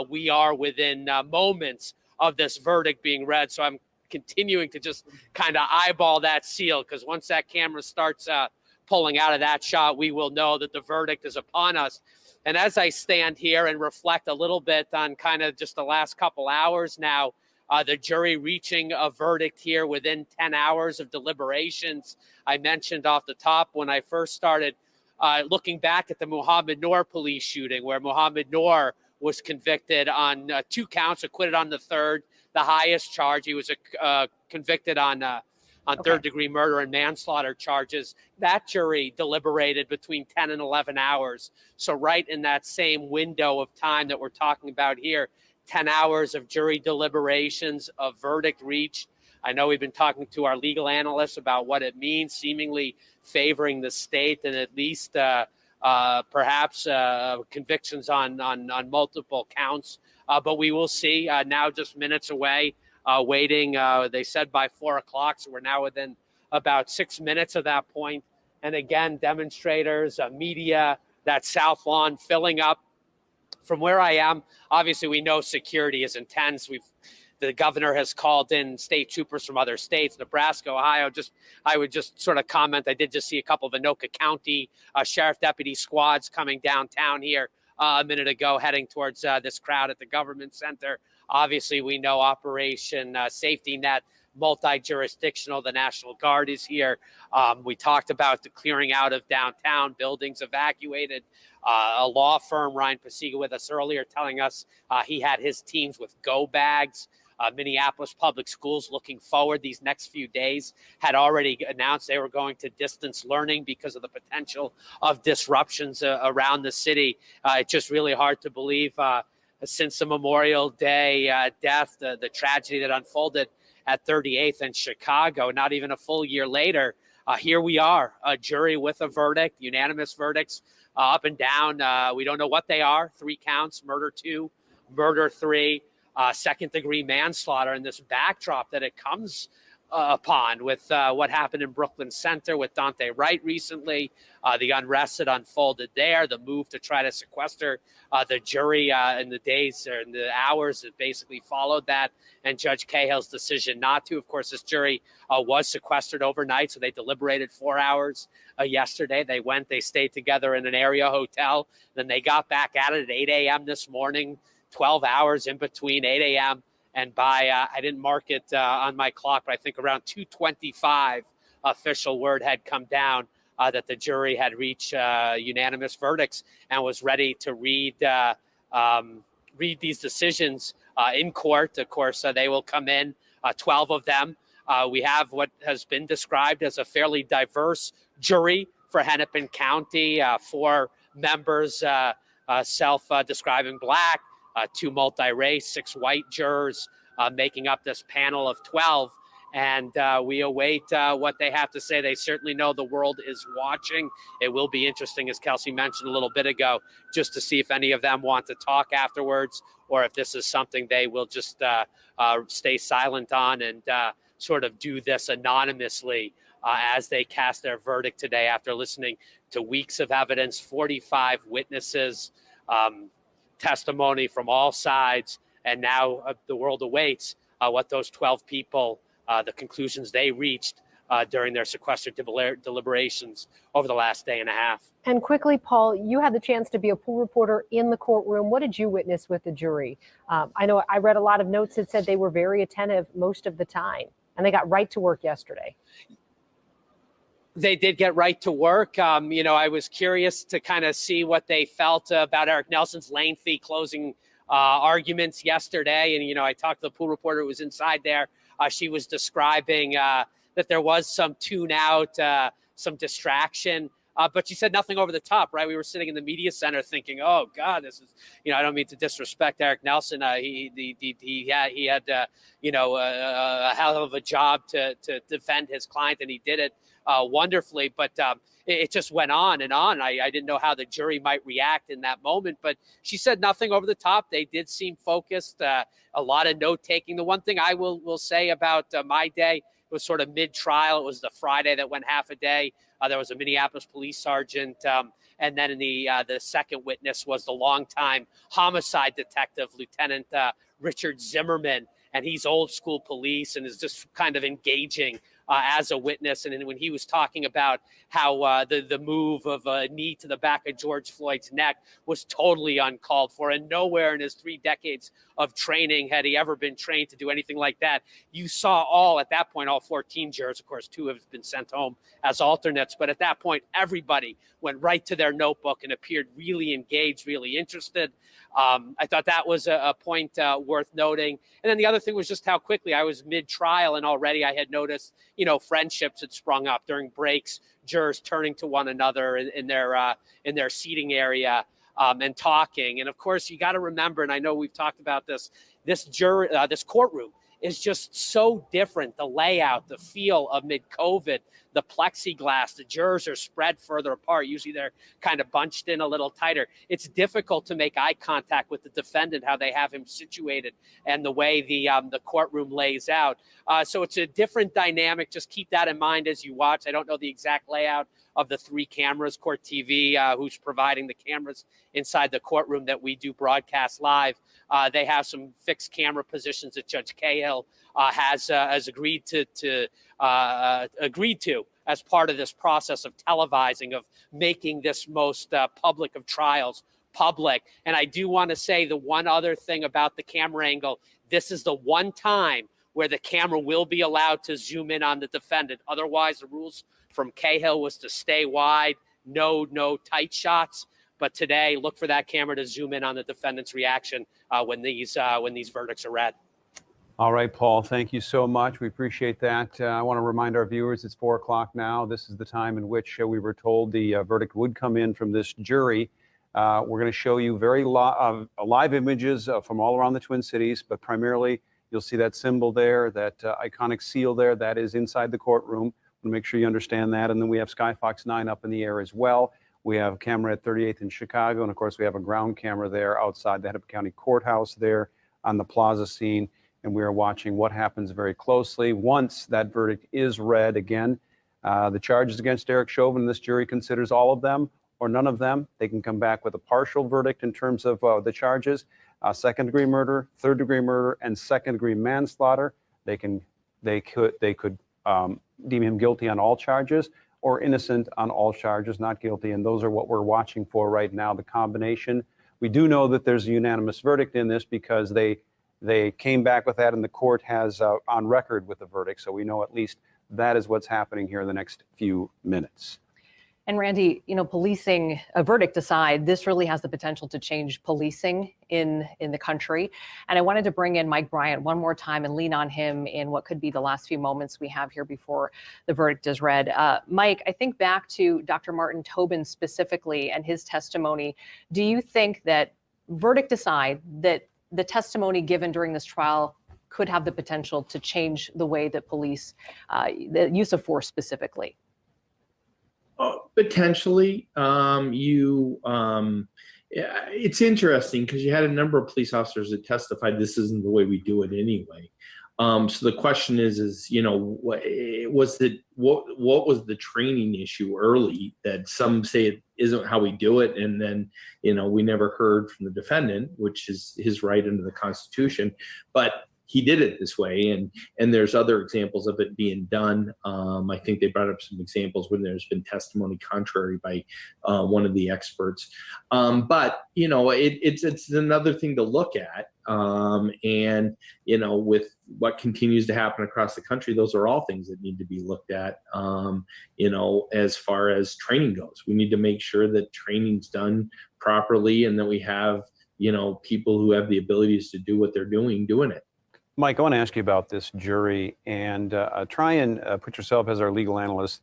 we are within moments of this verdict being read. So I'm continuing to just kind of eyeball that seal, because once that camera starts pulling out of that shot, we will know that the verdict is upon us. And as I stand here and reflect a little bit on kind of just the last couple hours now, the jury reaching a verdict here within 10 hours of deliberations. I mentioned off the top when I first started looking back at the Mohammed Noor police shooting, where Mohammed Noor was convicted on 2 counts, acquitted on the third, the highest charge. He was convicted on third-degree murder and manslaughter charges. That jury deliberated between 10 and 11 hours. So right in that same window of time that we're talking about here, 10 hours of jury deliberations, a verdict reached. I know we've been talking to our legal analysts about what it means, seemingly favoring the state and at least perhaps convictions on multiple counts. But we will see. Now just minutes away, waiting. They said by 4 o'clock, so we're now within about 6 minutes of that point. And again, demonstrators, media, that South Lawn filling up. From where I am, obviously we know security is intense. The governor has called in state troopers from other states, Nebraska, Ohio. I would just sort of comment. I did just see a couple of Anoka County sheriff deputy squads coming downtown here a minute ago, heading towards this crowd at the government center. Obviously, we know Operation Safety Net, multi-jurisdictional. The National Guard is here. We talked about the clearing out of downtown, buildings evacuated. A law firm, Ryan Pasiga, with us earlier, telling us he had his teams with go bags. Minneapolis Public Schools, looking forward these next few days, had already announced they were going to distance learning because of the potential of disruptions around the city. It's just really hard to believe since the Memorial Day death, the tragedy that unfolded at 38th and Chicago, not even a full year later, here we are, a jury with a verdict, unanimous verdicts up and down. We don't know what they are. 3 counts, murder 2, murder 3, second-degree manslaughter, and this backdrop that it comes upon with what happened in Brooklyn Center with Dante Wright recently, the unrest that unfolded there, the move to try to sequester the jury in the days or in the hours that basically followed that, and Judge Cahill's decision not to. Of course, this jury was sequestered overnight, so they deliberated 4 hours yesterday. They stayed together in an area hotel. Then they got back at it at 8 a.m. this morning, 12 hours in between 8 a.m. And by, I didn't mark it on my clock, but I think around 2:25, official word had come down that the jury had reached unanimous verdicts and was ready to read these decisions in court. Of course, they will come in, 12 of them. We have what has been described as a fairly diverse jury for Hennepin County, 4 members self-describing Black, 2 multi-race, 6 white jurors making up this panel of 12. And we await what they have to say. They certainly know the world is watching. It will be interesting, as Kelsey mentioned a little bit ago, just to see if any of them want to talk afterwards, or if this is something they will just stay silent on and sort of do this anonymously as they cast their verdict today after listening to weeks of evidence, 45 witnesses, testimony from all sides, and now the world awaits what those 12 people, the conclusions they reached during their sequestered deliberations over the last day and a half. And quickly, Paul, you had the chance to be a pool reporter in the courtroom. What did you witness with the jury? I know I read a lot of notes that said they were very attentive most of the time. and they got right to work yesterday. They did get right to work. You know, I was curious to kind of see what they felt about Eric Nelson's lengthy closing arguments yesterday. And, you know, I talked to the pool reporter who was inside there. She was describing that there was some tune out, some distraction. But she said nothing over the top, right? We were sitting in the media center thinking, oh, God, this is, you know, I don't mean to disrespect Eric Nelson. He had you know, a hell of a job to defend his client, and he did it wonderfully. But it just went on and on. I didn't know how the jury might react in that moment, but she said nothing over the top. They did seem focused, a lot of note taking. The one thing I will say about my day was sort of mid-trial. It was the Friday that went half a day. There was a Minneapolis police sergeant, and then in the second witness was the longtime homicide detective, Lieutenant Richard Zimmerman, and he's old school police and is just kind of engaging as a witness. And when he was talking about how the move of a knee to the back of George Floyd's neck was totally uncalled for, and nowhere in his 3 decades of training had he ever been trained to do anything like that. You saw at that point, all 14 jurors, of course, 2 have been sent home as alternates. But at that point, everybody went right to their notebook and appeared really engaged, really interested. I thought that was a point worth noting. And then the other thing was just how quickly I was mid-trial, and already I had noticed, you know, friendships had sprung up during breaks, jurors turning to one another in their seating area and talking. And of course, you got to remember, and I know we've talked about this courtroom is just so different. The layout, the feel of mid-COVID, the plexiglass, the jurors are spread further apart. Usually they're kind of bunched in a little tighter. It's difficult to make eye contact with the defendant, how they have him situated, and the way the courtroom lays out. So it's a different dynamic. Just keep that in mind as you watch. I don't know the exact layout of the 3 cameras, Court TV, who's providing the cameras inside the courtroom that we do broadcast live. They have some fixed camera positions that Judge Cahill has agreed to as part of this process of televising, of making this most public of trials public. And I do want to say the one other thing about the camera angle, this is the one time where the camera will be allowed to zoom in on the defendant. Otherwise, the rules from Cahill was to stay wide, no tight shots. But today, look for that camera to zoom in on the defendant's reaction when these verdicts are read. All right, Paul, thank you so much. We appreciate that. I want to remind our viewers it's 4 o'clock now. This is the time in which we were told the verdict would come in from this jury. We're going to show you very live images from all around the Twin Cities, but primarily you'll see that symbol there, that iconic seal there. That is inside the courtroom. We'll make sure you understand that. And then we have Skyfox 9 up in the air as well. We have a camera at 38th in Chicago. And of course, we have a ground camera there outside the Hennepin County Courthouse there on the plaza scene. And we are watching what happens very closely once that verdict is read. Again, the charges against Eric Chauvin, this jury considers all of them or none of them. They can come back with a partial verdict in terms of the charges, second-degree murder, third-degree murder, and second-degree manslaughter. They could deem him guilty on all charges or innocent on all charges, not guilty. And those are what we're watching for right now, the combination. We do know that there's a unanimous verdict in this because they came back with that, and the court has on record with the verdict. So we know at least that is what's happening here in the next few minutes. And Randy, you know, policing, a verdict aside, this really has the potential to change policing in the country. And I wanted to bring in Mike Bryant one more time and lean on him in what could be the last few moments we have here before the verdict is read. Mike, I think back to Dr. Martin Tobin specifically and his testimony. Do you think that, verdict aside, that the testimony given during this trial could have the potential to change the way that police, the use of force specifically? Potentially. It's interesting because you had a number of police officers that testified this isn't the way we do it anyway. So the question is, you know, what was the training issue early that some say it isn't how we do it, and then, you know, we never heard from the defendant, which is his right under the Constitution. But he did it this way. And there's other examples of it being done. I think they brought up some examples when there's been testimony contrary by one of the experts. But, you know, it's another thing to look at. And, you know, with what continues to happen across the country, those are all things that need to be looked at. You know, as far as training goes, we need to make sure that training's done properly and that we have, you know, people who have the abilities to do what they're doing it. Mike, I want to ask you about this jury and try and put yourself as our legal analyst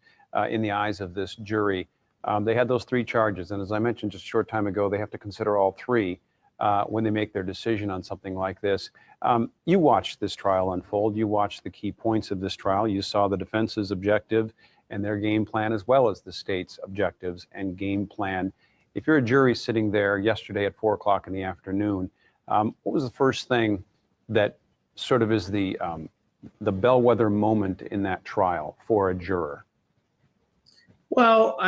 in the eyes of this jury. They had those 3 charges, and as I mentioned just a short time ago, they have to consider all 3 when they make their decision on something like this. You watched this trial unfold. You watched the key points of this trial. You saw the defense's objective and their game plan, as well as the state's objectives and game plan. If you're a jury sitting there yesterday at 4 o'clock in the afternoon, what was the first thing that sort of is the bellwether moment in that trial for a juror? Well,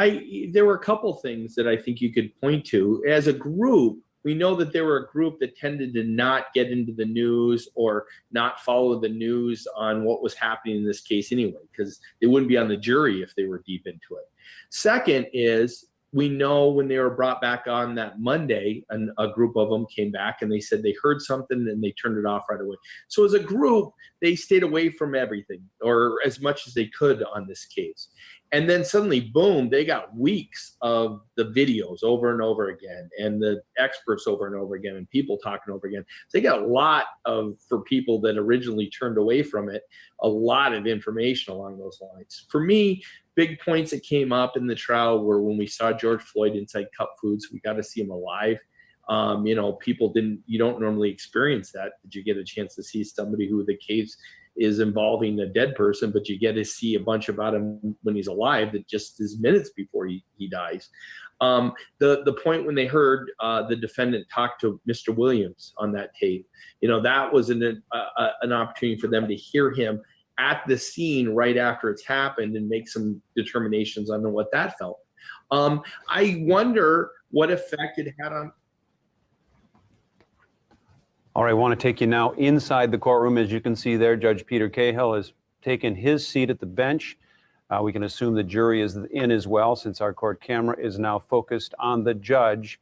there were a couple things that I think you could point to. As a group, we know that there were a group that tended to not get into the news or not follow the news on what was happening in this case anyway, because they wouldn't be on the jury if they were deep into it. Second is, we know when they were brought back on that Monday, and a group of them came back and they said they heard something and they turned it off right away. So as a group, they stayed away from everything, or as much as they could on this case. And then suddenly, boom, they got weeks of the videos over and over again, and the experts over and over again, and people talking over again. So they got a lot of, for people that originally turned away from it, a lot of information along those lines. For me, big points that came up in the trial were when we saw George Floyd inside Cup Foods. We got to see him alive. You know, you don't normally experience that. Did you get a chance to see somebody who the case is involving a dead person, but you get to see a bunch about him when he's alive that just is minutes before he dies. The point when they heard the defendant talk to Mr. Williams on that tape, you know, that was an opportunity for them to hear him at the scene right after it's happened and make some determinations on what that felt. I wonder what effect it had on. All right, I want to take you now inside the courtroom. As you can see there, Judge Peter Cahill has taken his seat at the bench. We can assume the jury is in as well, since our court camera is now focused on the judge.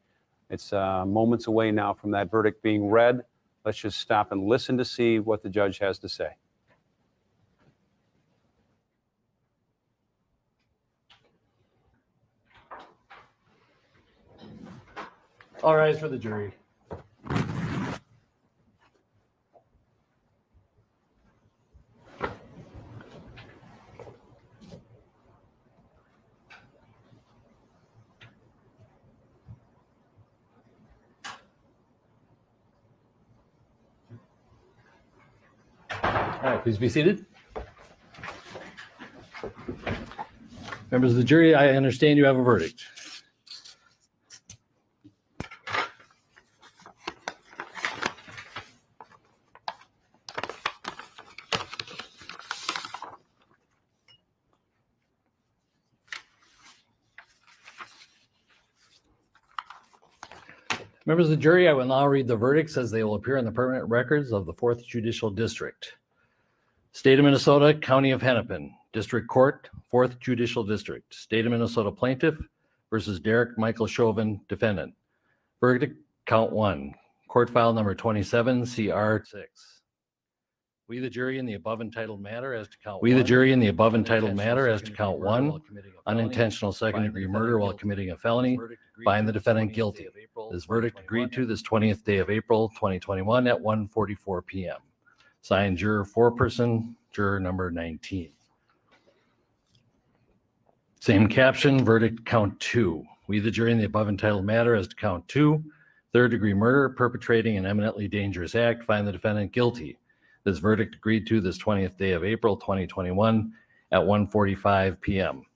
It's moments away now from that verdict being read. Let's just stop and listen to see what the judge has to say. All rise for the jury. All right, please be seated. Members of the jury, I understand you have a verdict. Members of the jury, I will now read the verdicts as they will appear in the permanent records of the 4th Judicial District. State of Minnesota, County of Hennepin, District Court, 4th Judicial District. State of Minnesota Plaintiff versus Derek Michael Chauvin, Defendant. Verdict, Count 1, Court File Number 27, CR6. We, the jury, in the above entitled matter as to count 1, unintentional second-degree murder while committing a felony, find the defendant guilty. This verdict agreed to this 20th day of April, 2021 at 1:44 p.m. Signed, juror foreperson, juror number 19. Same caption, verdict count 2. We, the jury, in the above entitled matter as to count 2, third-degree murder, perpetrating an eminently dangerous act, find the defendant guilty. This verdict agreed to this 20th day of April, 2021 at 1:45 p.m.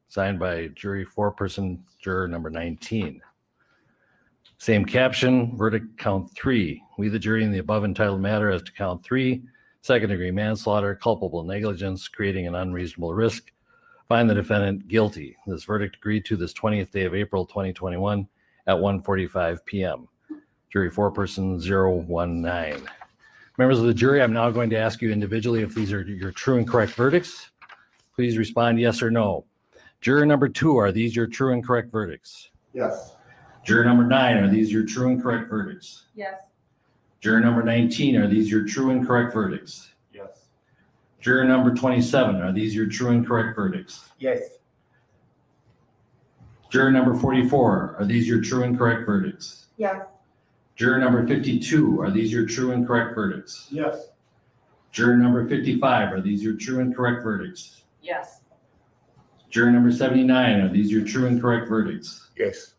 Signed by jury foreperson, juror number 19. Same caption, verdict count 3. We, the jury, in the above entitled matter as to count 3, second-degree manslaughter, culpable negligence, creating an unreasonable risk, find the defendant guilty. This verdict agreed to this 20th day of April, 2021 at 1:45 p.m. Jury foreperson 019. Members of the jury, I'm now going to ask you individually if these are your true and correct verdicts. Please respond yes or no. Juror number 2, are these your true and correct verdicts? Yes. Juror number 9, are these your true and correct verdicts? Yes. Juror number 19, are these your true and correct verdicts? Yes. Juror number 27, are these your true and correct verdicts? Yes. Juror number 44, are these your true and correct verdicts? Yes. Juror number 52, are these your true and correct verdicts? Yes. Juror number 55, are these your true and correct verdicts? Yes. Juror number 79, are these your true and correct verdicts? Yes.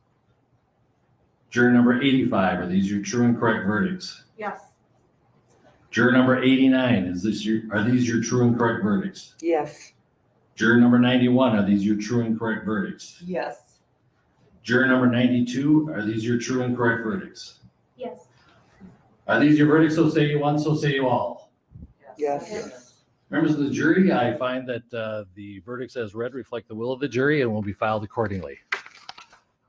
Juror number 85, are these your true and correct verdicts? Yes. Juror number 89, are these your true and correct verdicts? Yes. Juror number 91, are these your true and correct verdicts? Yes. Juror number 92, are these your true and correct verdicts? Yes. Are these your verdicts? So say you one, so say you all. Yes. Members of the jury, I find that the verdicts as read reflect the will of the jury and will be filed accordingly.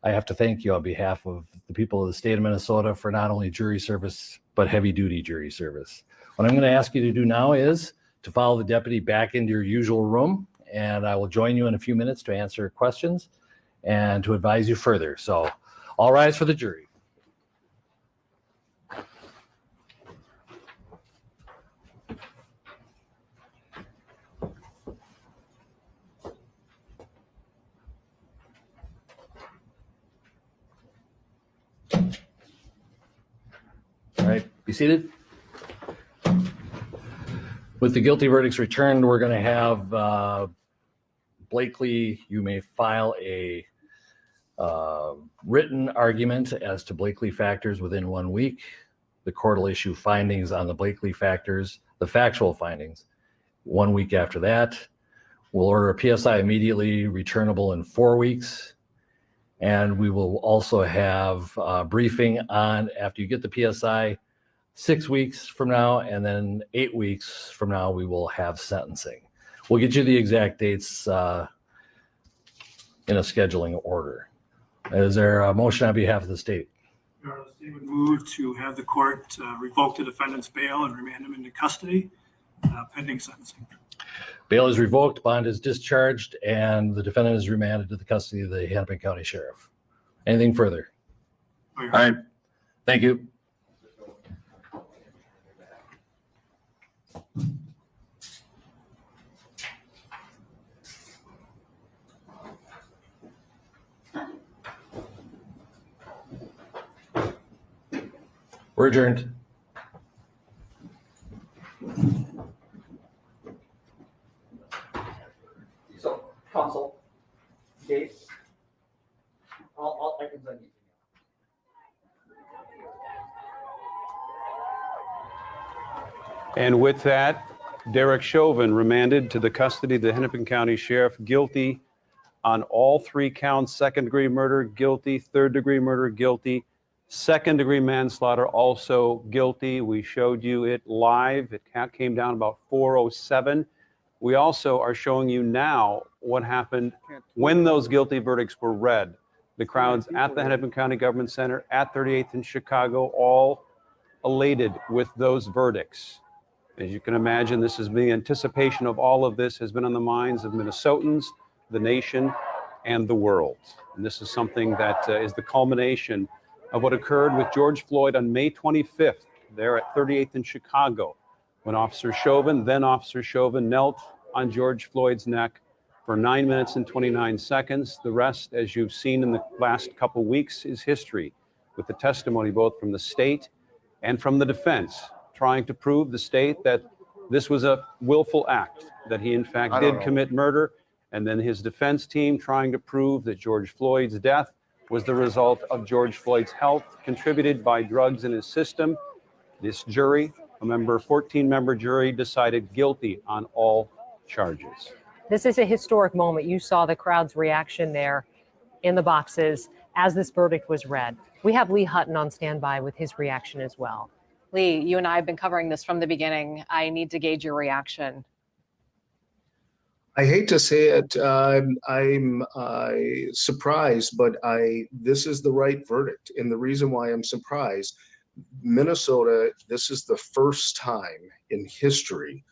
I have to thank you on behalf of the people of the state of Minnesota for not only jury service, but heavy duty jury service. What I'm going to ask you to do now is to follow the deputy back into your usual room, and I will join you in a few minutes to answer questions and to advise you further. So all rise for the jury. All right, be seated. With the guilty verdicts returned, we're going to have Blakely, you may file a written argument as to Blakely factors within 1 week. The court will issue findings on the Blakely factors, the factual findings, 1 week after that. We'll order a PSI immediately returnable in 4 weeks. And we will also have a briefing on, after you get the PSI, 6 weeks from now, and then 8 weeks from now, we will have sentencing. We'll get you the exact dates in a scheduling order. Is there a motion on behalf of the state? Your Honor, the state would move to have the court revoke the defendant's bail and remand him into custody pending sentencing. Bail is revoked, bond is discharged, and the defendant is remanded to the custody of the Hennepin County Sheriff. Anything further? All right, thank you. We're adjourned. So, counsel, dates, I can send you. And with that, Derek Chauvin remanded to the custody of the Hennepin County Sheriff, guilty on all 3 counts: second-degree murder, guilty; third-degree murder, guilty; second-degree manslaughter, also guilty. We showed you it live. It came down about 4:07. We also are showing you now what happened when those guilty verdicts were read. The crowds at the Hennepin County Government Center, at 38th in Chicago, all elated with those verdicts. As you can imagine, this is the anticipation of all of this has been on the minds of Minnesotans, the nation, and the world. And this is something that is the culmination of what occurred with George Floyd on May 25th, there at 38th in Chicago, when Officer Chauvin, then Officer Chauvin, knelt on George Floyd's neck for 9 minutes and 29 seconds. The rest, as you've seen in the last couple weeks, is history, with the testimony both from the state and from the defense, trying to prove the state that this was a willful act, that he in fact did commit murder, and then his defense team trying to prove that George Floyd's death was the result of George Floyd's health contributed by drugs in his system. This jury, a 14-member jury, decided guilty on all charges. This is a historic moment. You saw the crowd's reaction there in the boxes as this verdict was read. We have Lee Hutton on standby with his reaction as well. Lee, you and I have been covering this from the beginning. I need to gauge your reaction. I hate to say it, I'm surprised, but this is the right verdict. And the reason why I'm surprised, Minnesota, this is the first time in history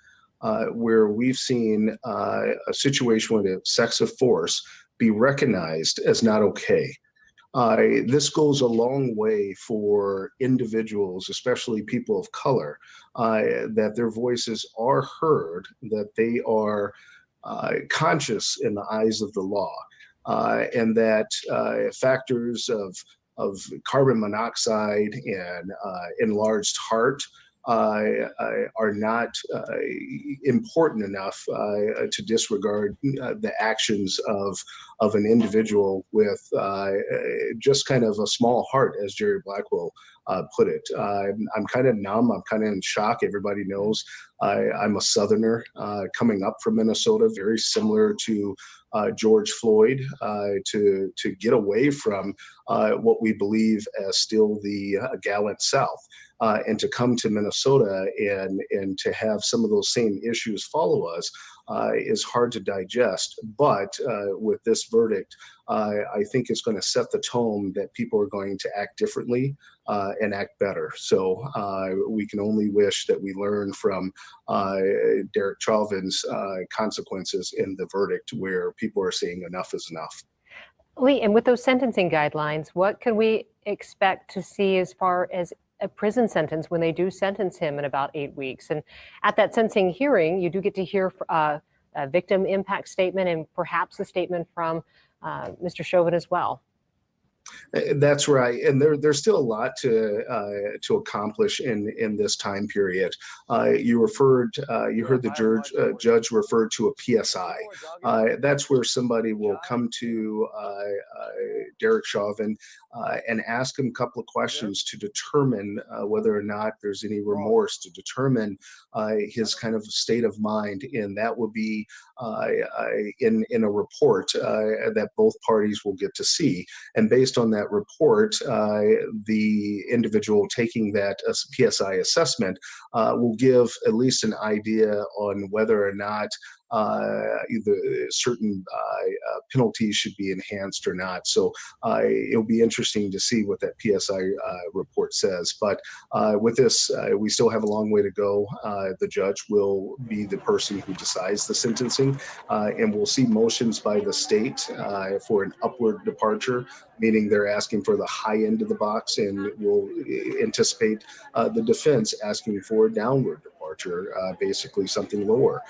where we've seen a situation with excessive force be recognized as not okay. This goes a long way for individuals, especially people of color, that their voices are heard, that they are conscious in the eyes of the law, and that factors of carbon monoxide and enlarged heart are not important enough to disregard the actions of an individual with just kind of a small heart, as Jerry Blackwell put it. I'm kind of numb. I'm kind of in shock. Everybody knows I'm a Southerner coming up from Minnesota, very similar to George Floyd, to get away from what we believe as still the gallant South. And to come to Minnesota and to have some of those same issues follow us is hard to digest. But with this verdict, I think it's going to set the tone that people are going to act differently and act better. So we can only wish that we learn from Derek Chauvin's consequences in the verdict, where people are saying enough is enough. Lee, and with those sentencing guidelines, what can we expect to see as far as a prison sentence when they do sentence him in about 8 weeks? And at that sentencing hearing, you do get to hear a victim impact statement and perhaps a statement from Mr. Chauvin as well. That's right, and there's still a lot to accomplish in this time period. You heard the judge referred to a PSI. That's where somebody will come to Derek Chauvin and ask him a couple of questions to determine whether or not there's any remorse, to determine his kind of state of mind, and that will be in a report that both parties will get to see. And based on that report, the individual taking that PSI assessment will give at least an idea on whether or not either certain penalties should be enhanced or not. So it'll be interesting to see what that PSI report says. But with this, we still have a long way to go. The judge will be the person who decides the sentencing, and we'll see motions by the state for an upward departure, meaning they're asking for the high end of the box, and we'll anticipate the defense asking for a downward departure, basically something lower.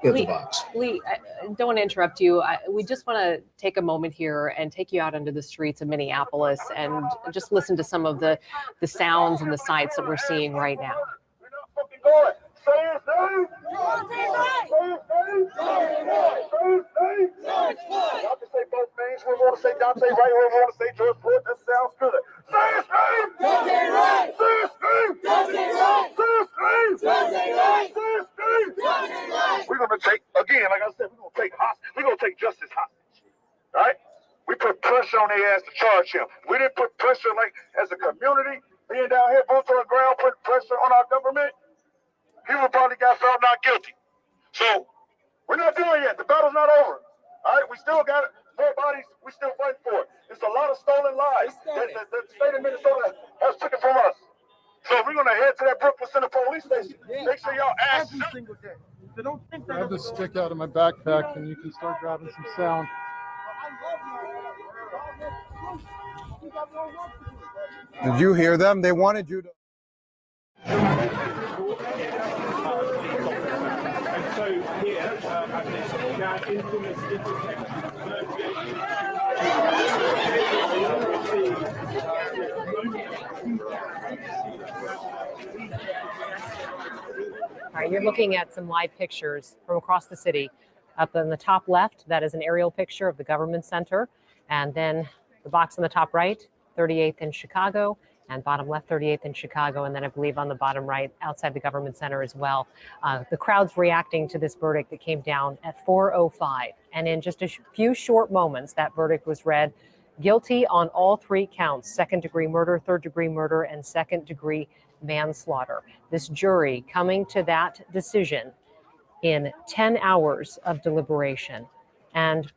Lee, I don't want to interrupt you. We just want to take a moment here and take you out into the streets of Minneapolis and just listen to some of the sounds and the sights that we're seeing right now. Y'all can say both names. We want to say Dante right, we want to say George Floyd. That sounds good. Say his name! Dante right! Say his name! Dante right! Say his name! Dante right! Say his name! Dante right! We're going to take, again, like I said, we're going to take justice hostage. Right? We put pressure on their ass to charge him. We didn't put pressure like as a community, being down here, boots on the ground, putting pressure on our government. He would probably got found not guilty. So we're not done yet. The battle's not over. All right, we still got more bodies. We still fight for it. It's a lot of stolen lives that the state of Minnesota has taken from us. So we're gonna head to that Brooklyn Center police station. Make sure y'all ask every single day. So don't think grab the stick out of my backpack and you can start grabbing some sound. Did you hear them? They wanted you to. All right, you're looking at some live pictures from across the city. Up in the top left, that is an aerial picture of the government center. And then the box on the top right, 38th in Chicago, and bottom left, 38th in Chicago. And then I believe on the bottom right, outside the government center as well. The crowd's reacting to this verdict that came down at 4:05. And in just a few short moments, that verdict was read guilty on all three counts: second-degree murder, third-degree murder, and second-degree manslaughter. This jury coming to that decision in 10 hours of deliberation. And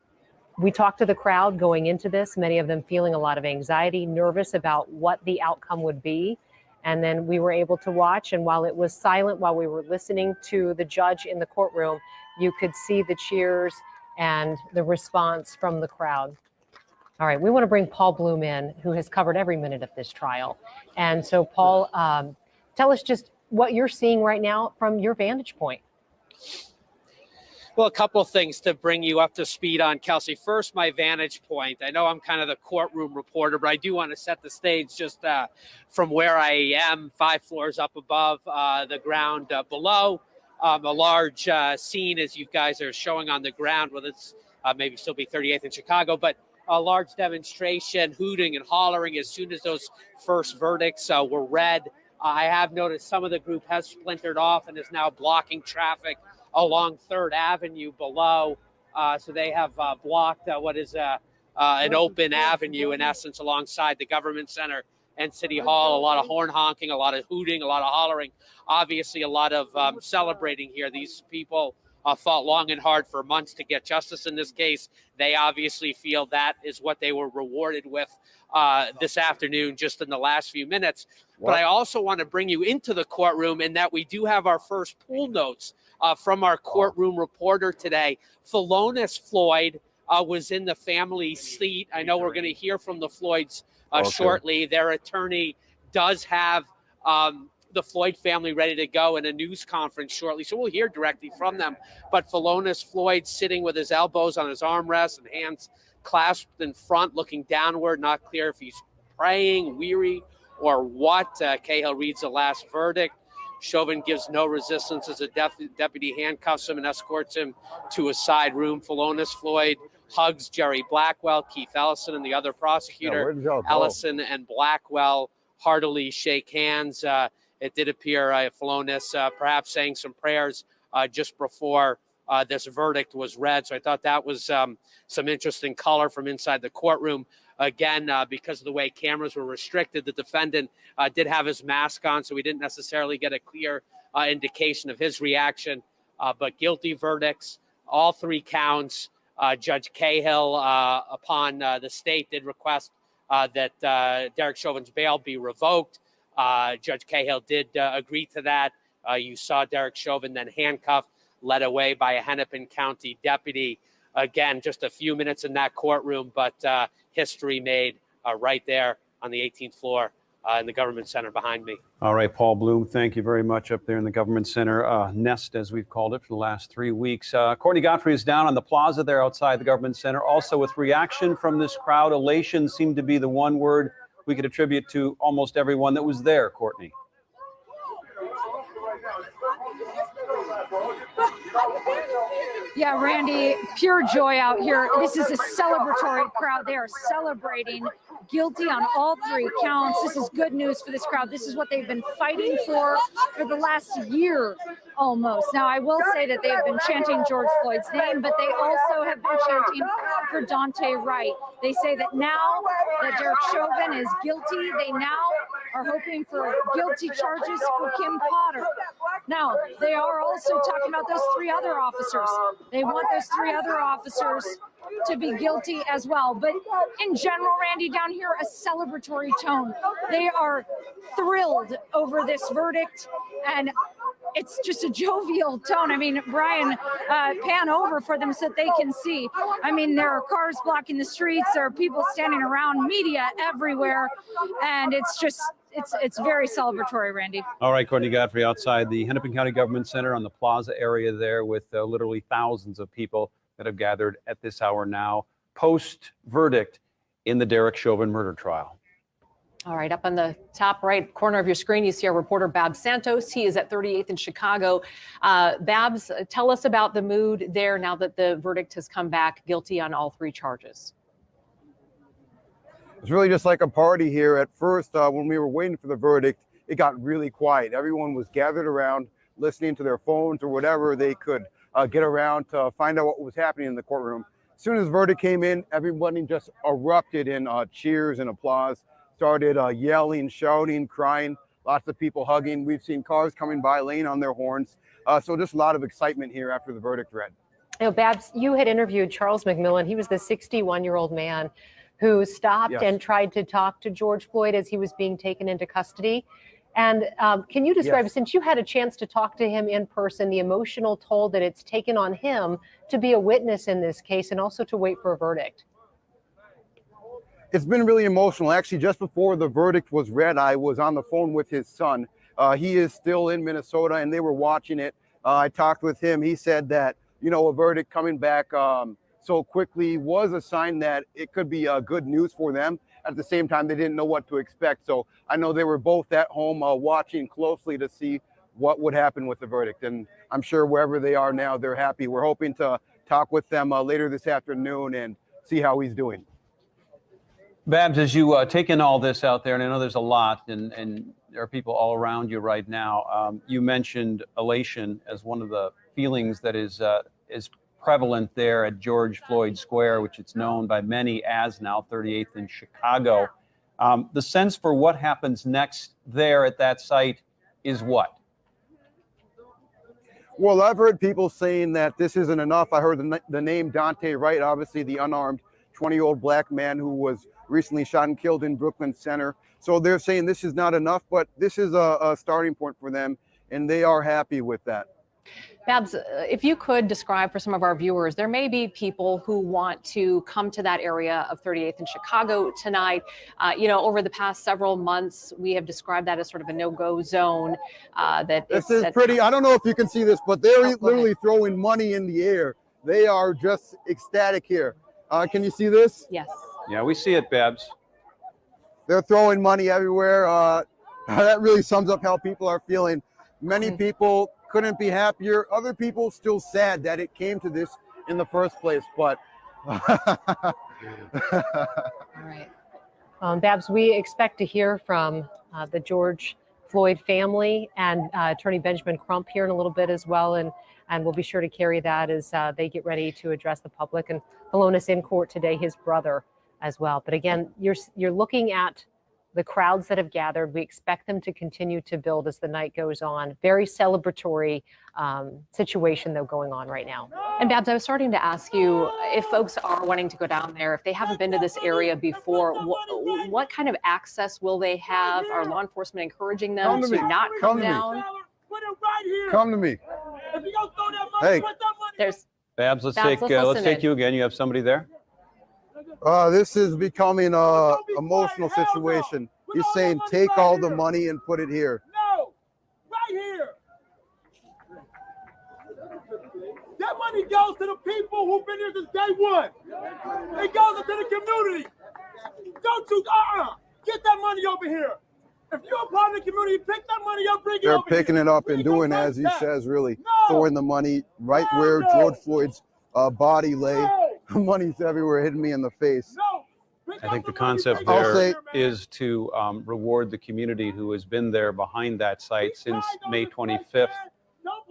We talked to the crowd going into this, many of them feeling a lot of anxiety, nervous about what the outcome would be. And then we were able to watch, and while it was silent, while we were listening to the judge in the courtroom, you could see the cheers and the response from the crowd. All right, we want to bring Paul Bloom in, who has covered every minute of this trial. And so, Paul, tell us just what you're seeing right now from your vantage point. Well, a couple of things to bring you up to speed on, Kelsey. First, my vantage point. I know I'm kind of the courtroom reporter, but I do want to set the stage just from where I am, 5 floors up above the ground below. A large scene, as you guys are showing on the ground, whether it's maybe still be 38th in Chicago, but a large demonstration, hooting and hollering as soon as those first verdicts were read. I have noticed some of the group has splintered off and is now blocking traffic along 3rd Avenue below. So they have blocked what is an open avenue, in essence, alongside the Government Center and City Hall. A lot of horn honking, a lot of hooting, a lot of hollering, obviously a lot of celebrating here. These people fought long and hard for months to get justice in this case. They obviously feel that is what they were rewarded with this afternoon, just in the last few minutes. But I also want to bring you into the courtroom in that we do have our first pool notes from our courtroom reporter today. Phalonis Floyd was in the family seat. I know we're going to hear from the Floyds shortly. Their attorney does have the Floyd family ready to go in a news conference shortly, so we'll hear directly from them. But Phalonis Floyd sitting with his elbows on his armrest and hands clasped in front, looking downward, not clear if he's praying, weary, or what. Cahill reads the last verdict. Chauvin gives no resistance as a deputy handcuffs him and escorts him to a side room. Phalonis Floyd hugs Jerry Blackwell, Keith Ellison, and the other prosecutor. Ellison and Blackwell heartily shake hands. It did appear Phalonis perhaps saying some prayers just before this verdict was read. So I thought that was some interesting color from inside the courtroom. Again, because of the way cameras were restricted, the defendant did have his mask on, so we didn't necessarily get a clear indication of his reaction. But guilty verdicts, all 3 counts. Judge Cahill, upon the state, did request that Derek Chauvin's bail be revoked. Judge Cahill did agree to that. You saw Derek Chauvin then handcuffed, led away by a Hennepin County deputy. Again, just a few minutes in that courtroom, but history made right there on the 18th floor in the Government Center behind me. All right, Paul Bloom, thank you very much up there in the Government Center, nest, as we've called it, for the last 3 weeks. Courtney Godfrey is down on the plaza there outside the Government Center. Also, with reaction from this crowd, elation seemed to be the one word we could attribute to almost everyone that was there, Courtney. Yeah, Randy, pure joy out here. This is a celebratory crowd. They are celebrating guilty on all 3 counts. This is good news for this crowd. This is what they've been fighting for the last year almost. Now, I will say that they have been chanting George Floyd's name, but they also have been chanting for Dante Wright. They say that now that Derek Chauvin is guilty, they now are hoping for guilty charges for Kim Potter. Now, they are also talking about those 3 other officers. They want those 3 other officers to be guilty as well. But in general, Randy, down here, a celebratory tone. They are thrilled over this verdict, and it's just a jovial tone. I mean, Brian, pan over for them so that they can see. I mean, there are cars blocking the streets, there are people standing around, media everywhere, and it's just, it's very celebratory, Randy. All right, Courtney Godfrey outside the Hennepin County Government Center on the plaza area there with literally thousands of people that have gathered at this hour now, post-verdict in the Derek Chauvin murder trial. All right, up on the top right corner of your screen, you see our reporter, Babs Santos. He is at 38th in Chicago. Babs, tell us about the mood there now that the verdict has come back guilty on all 3 charges. It's really just like a party here. At first, when we were waiting for the verdict, it got really quiet. Everyone was gathered around, listening to their phones or whatever they could get around to find out what was happening in the courtroom. As soon as the verdict came in, everybody just erupted in cheers and applause, started yelling, shouting, crying, lots of people hugging. We've seen cars coming by, laying on their horns. So just a lot of excitement here after the verdict read. Babs, you had interviewed Charles McMillan. He was the 61-year-old man who stopped Yes. and tried to talk to George Floyd as he was being taken into custody. And can you describe, Yes. since you had a chance to talk to him in person, the emotional toll that it's taken on him to be a witness in this case and also to wait for a verdict? It's been really emotional. Actually, just before the verdict was read, I was on the phone with his son. He is still in Minnesota, and they were watching it. I talked with him. He said that, you know, a verdict coming back so quickly was a sign that it could be good news for them. At the same time, they didn't know what to expect. So I know they were both at home watching closely to see what would happen with the verdict. And I'm sure wherever they are now, they're happy. We're hoping to talk with them later this afternoon and see how he's doing. Babs, as you take in all this out there, and I know there's a lot, and there are people all around you right now. You mentioned elation as one of the feelings that is prevalent there at George Floyd Square, which it's known by many as now 38th in Chicago. The sense for what happens next there at that site is what? Well, I've heard people saying that this isn't enough. I heard the name Dante Wright, obviously the unarmed 20-year-old black man who was recently shot and killed in Brooklyn Center. So they're saying this is not enough, but this is a starting point for them, and they are happy with that. Babs, if you could describe for some of our viewers, there may be people who want to come to that area of 38th in Chicago tonight. You know, over the past several months, we have described that as sort of a no-go zone. This is pretty, I don't know if you can see this, but they're literally throwing money in the air. They are just ecstatic here. Can you see this? Yes. Yeah, we see it, Babs. They're throwing money everywhere. That really sums up how people are feeling. Many people couldn't be happier. Other people still sad that it came to this in the first place, but. All right. Babs, we expect to hear from the George Floyd family and Attorney Benjamin Crump here in a little bit as well, and we'll be sure to carry that as they get ready to address the public. And Phalonis in court today, his brother as well. But again, you're looking at the crowds that have gathered. We expect them to continue to build as the night goes on. Very celebratory situation, though, going on right now. And Babs, I was starting to ask you if folks are wanting to go down there, if they haven't been to this area before, what kind of access will they have? Are law enforcement encouraging them to not come down? Come to me. Hey. There's Babs, let's Babs, take you again. You have somebody there? This is becoming a emotional situation. He's saying, take all the money and put it here. No, right here. That money goes to the people who've been here since day one. It goes into the community. Don't you, get that money over here. If you're a part of the community, pick that money up, bring it They're over picking here. it up and doing as he says, really throwing the money right where George Floyd's body lay. Money's everywhere, hitting me in the face. I think the concept there is to reward the community who has been there behind that site since May 25th.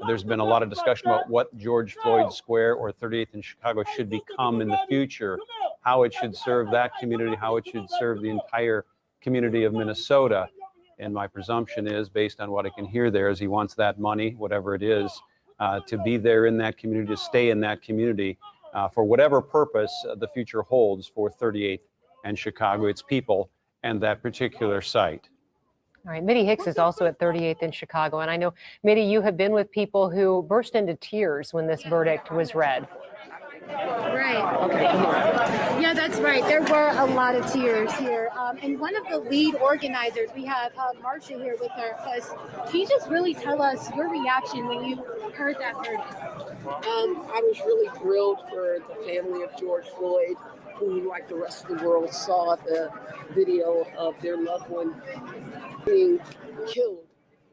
There's been a lot of discussion about what George Floyd Square or 38th in Chicago should become in the future, how it should serve that community, how it should serve the entire community of Minnesota. And my presumption is, based on what I can hear there, is he wants that money, whatever it is, to be there in that community, to stay in that community for whatever purpose the future holds for 38th and Chicago, its people, and that particular site. All right, Mitty Hicks is also at 38th in Chicago. And I know, Mitty, you have been with people who burst into tears when this verdict was read. Right. Okay. Yeah, that's right. There were a lot of tears here. And one of the lead organizers, we have Marcia here with us. Can you just really tell us your reaction when you heard that verdict? I was really thrilled for the family of George Floyd, who, like the rest of the world, saw the video of their loved one being killed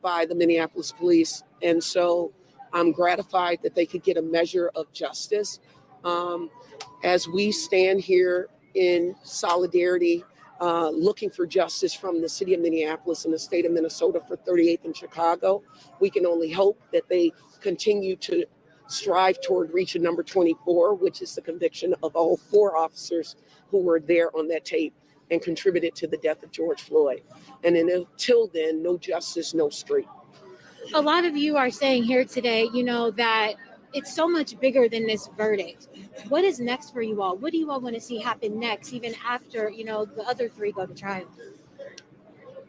by the Minneapolis police. And so I'm gratified that they could get a measure of justice. As we stand here in solidarity, looking for justice from the city of Minneapolis and the state of Minnesota for 38th in Chicago, we can only hope that they continue to strive toward reaching number 24, which is the conviction of all 4 officers who were there on that tape and contributed to the death of George Floyd. And then until then, no justice, no street. A lot of you are saying here today, you know, that it's so much bigger than this verdict. What is next for you all? What do you all want to see happen next, even after, you know, the other three go to trial?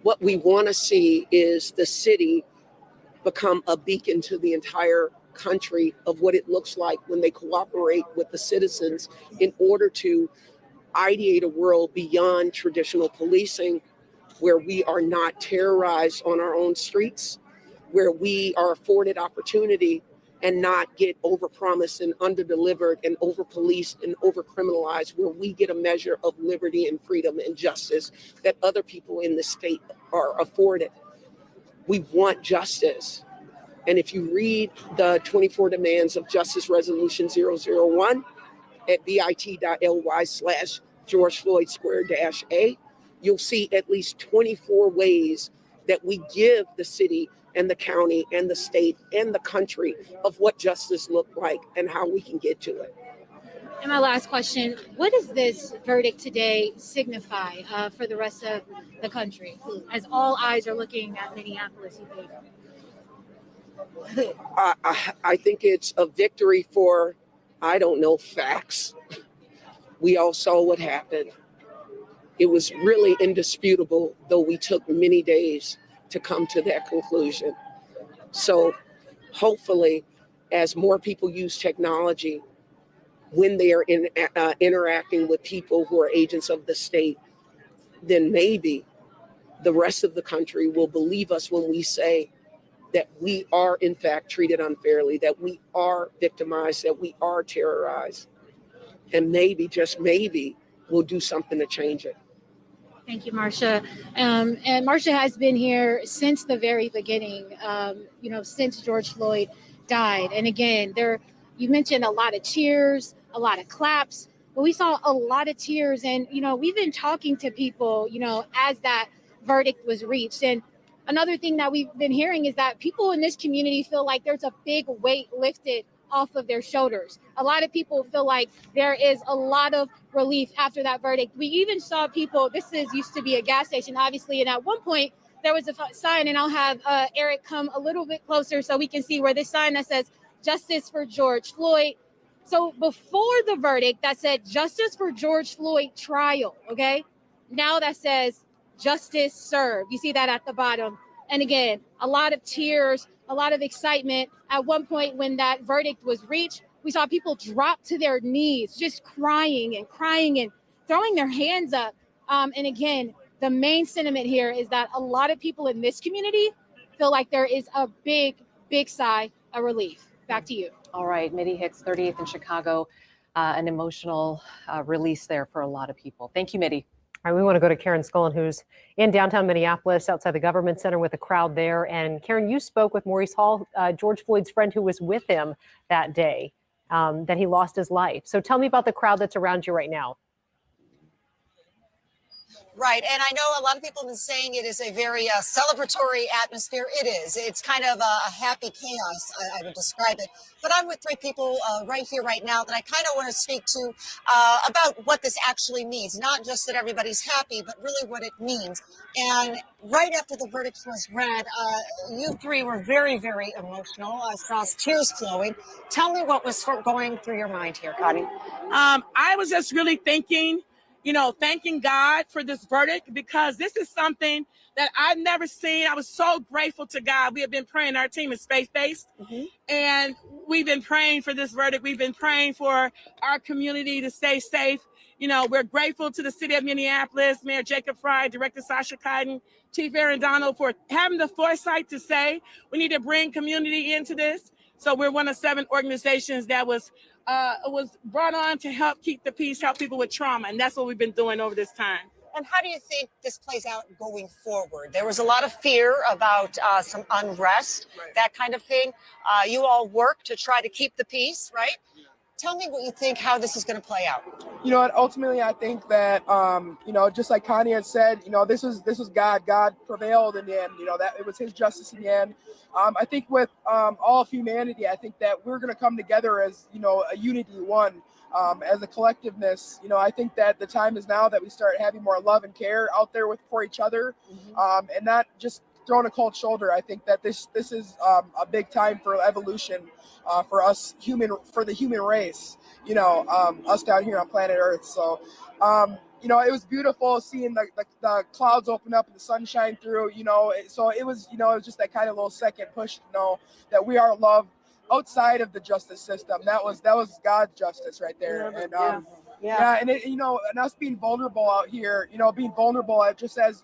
What we want to see is the city become a beacon to the entire country of what it looks like when they cooperate with the citizens in order to ideate a world beyond traditional policing, where we are not terrorized on our own streets, where we are afforded opportunity and not get overpromised and underdelivered and overpoliced and overcriminalized, where we get a measure of liberty and freedom and justice that other people in the state are afforded. We want justice. And if you read the 24 demands of Justice Resolution 001 at bit.ly/George Floyd _A, you'll see at least 24 ways that we give the city and the county and the state and the country of what justice looked like and how we can get to it. And my last question, what does this verdict today signify for the rest of the country, as all eyes are looking at Minneapolis, you think? I think it's a victory for, I don't know, facts. We all saw what happened. It was really indisputable, though we took many days to come to that conclusion. So hopefully, as more people use technology, when they are interacting with people who are agents of the state, then maybe the rest of the country will believe us when we say that we are in fact treated unfairly, that we are victimized, that we are terrorized. And maybe, just maybe, we'll do something to change it. Thank you, Marcia. And Marcia has been here since the very beginning, you know, since George Floyd died. And again, you mentioned a lot of cheers, a lot of claps, but we saw a lot of tears. And, you know, we've been talking to people, you know, as that verdict was reached. And another thing that we've been hearing is that people in this community feel like there's a big weight lifted off of their shoulders. A lot of people feel like there is a lot of relief after that verdict. We even saw people, used to be a gas station, obviously, and at one point there was a sign, and I'll have Eric come a little bit closer so we can see where this sign that says "Justice for George Floyd." So before the verdict that said "Justice for George Floyd trial," okay? Now that says "Justice served." You see that at the bottom. And again, a lot of tears, a lot of excitement. At one point when that verdict was reached, we saw people drop to their knees, just crying and throwing their hands up. And again, the main sentiment here is that a lot of people in this community feel like there is a big, big sigh of relief. Back to you. All right, Mitty Hicks, 38th in Chicago, an emotional release there for a lot of people. Thank you, Mitty. All right, we want to go to Karen Scullin, who's in downtown Minneapolis, outside the Government Center with a crowd there. And Karen, you spoke with Maurice Hall, George Floyd's friend who was with him that day, that he lost his life. So tell me about the crowd that's around you right now. Right. And I know a lot of people have been saying it is a very celebratory atmosphere. It is. It's kind of a happy chaos, I would describe it. But I'm with three people right here, right now, that I kind of want to speak to about what this actually means. Not just that everybody's happy, but really what it means. And right after the verdict was read, you three were very, very emotional. I saw tears flowing. Tell me what was going through your mind here, Connie. I was just really thinking, thanking God for this verdict, because this is something that I've never seen. I was so grateful to God. We have been praying. Our team is faith-based, and we've been praying for this verdict. We've been praying for our community to stay safe. We're grateful to the city of Minneapolis, Mayor Jacob Fry, Director Sasha Kiden, Chief Aaron Donald, for having the foresight to say we need to bring community into this. So we're one of 7 organizations that was brought on to help keep the peace, help people with trauma. And that's what we've been doing over this time. And how do you think this plays out going forward? There was a lot of fear about some unrest, that kind of thing. You all work to try to keep the peace, right? Tell me what you think, how this is going to play out. Ultimately, I think that, just like Connie had said, this was God. God prevailed in the end, that it was his justice in the end. I think with all of humanity, I think that we're going to come together as, a unity, one, as a collectiveness. I think that the time is now that we start having more love and care out there for each other, and not just throwing a cold shoulder. I think that this is a big time for evolution for us for the human race. Us down here on planet Earth. So. It was beautiful seeing the clouds open up and the sun shine through, so it was just that kind of little second push to know that we are loved outside of the justice system. That was God's justice right there. And and us being vulnerable out here, being vulnerable, just as,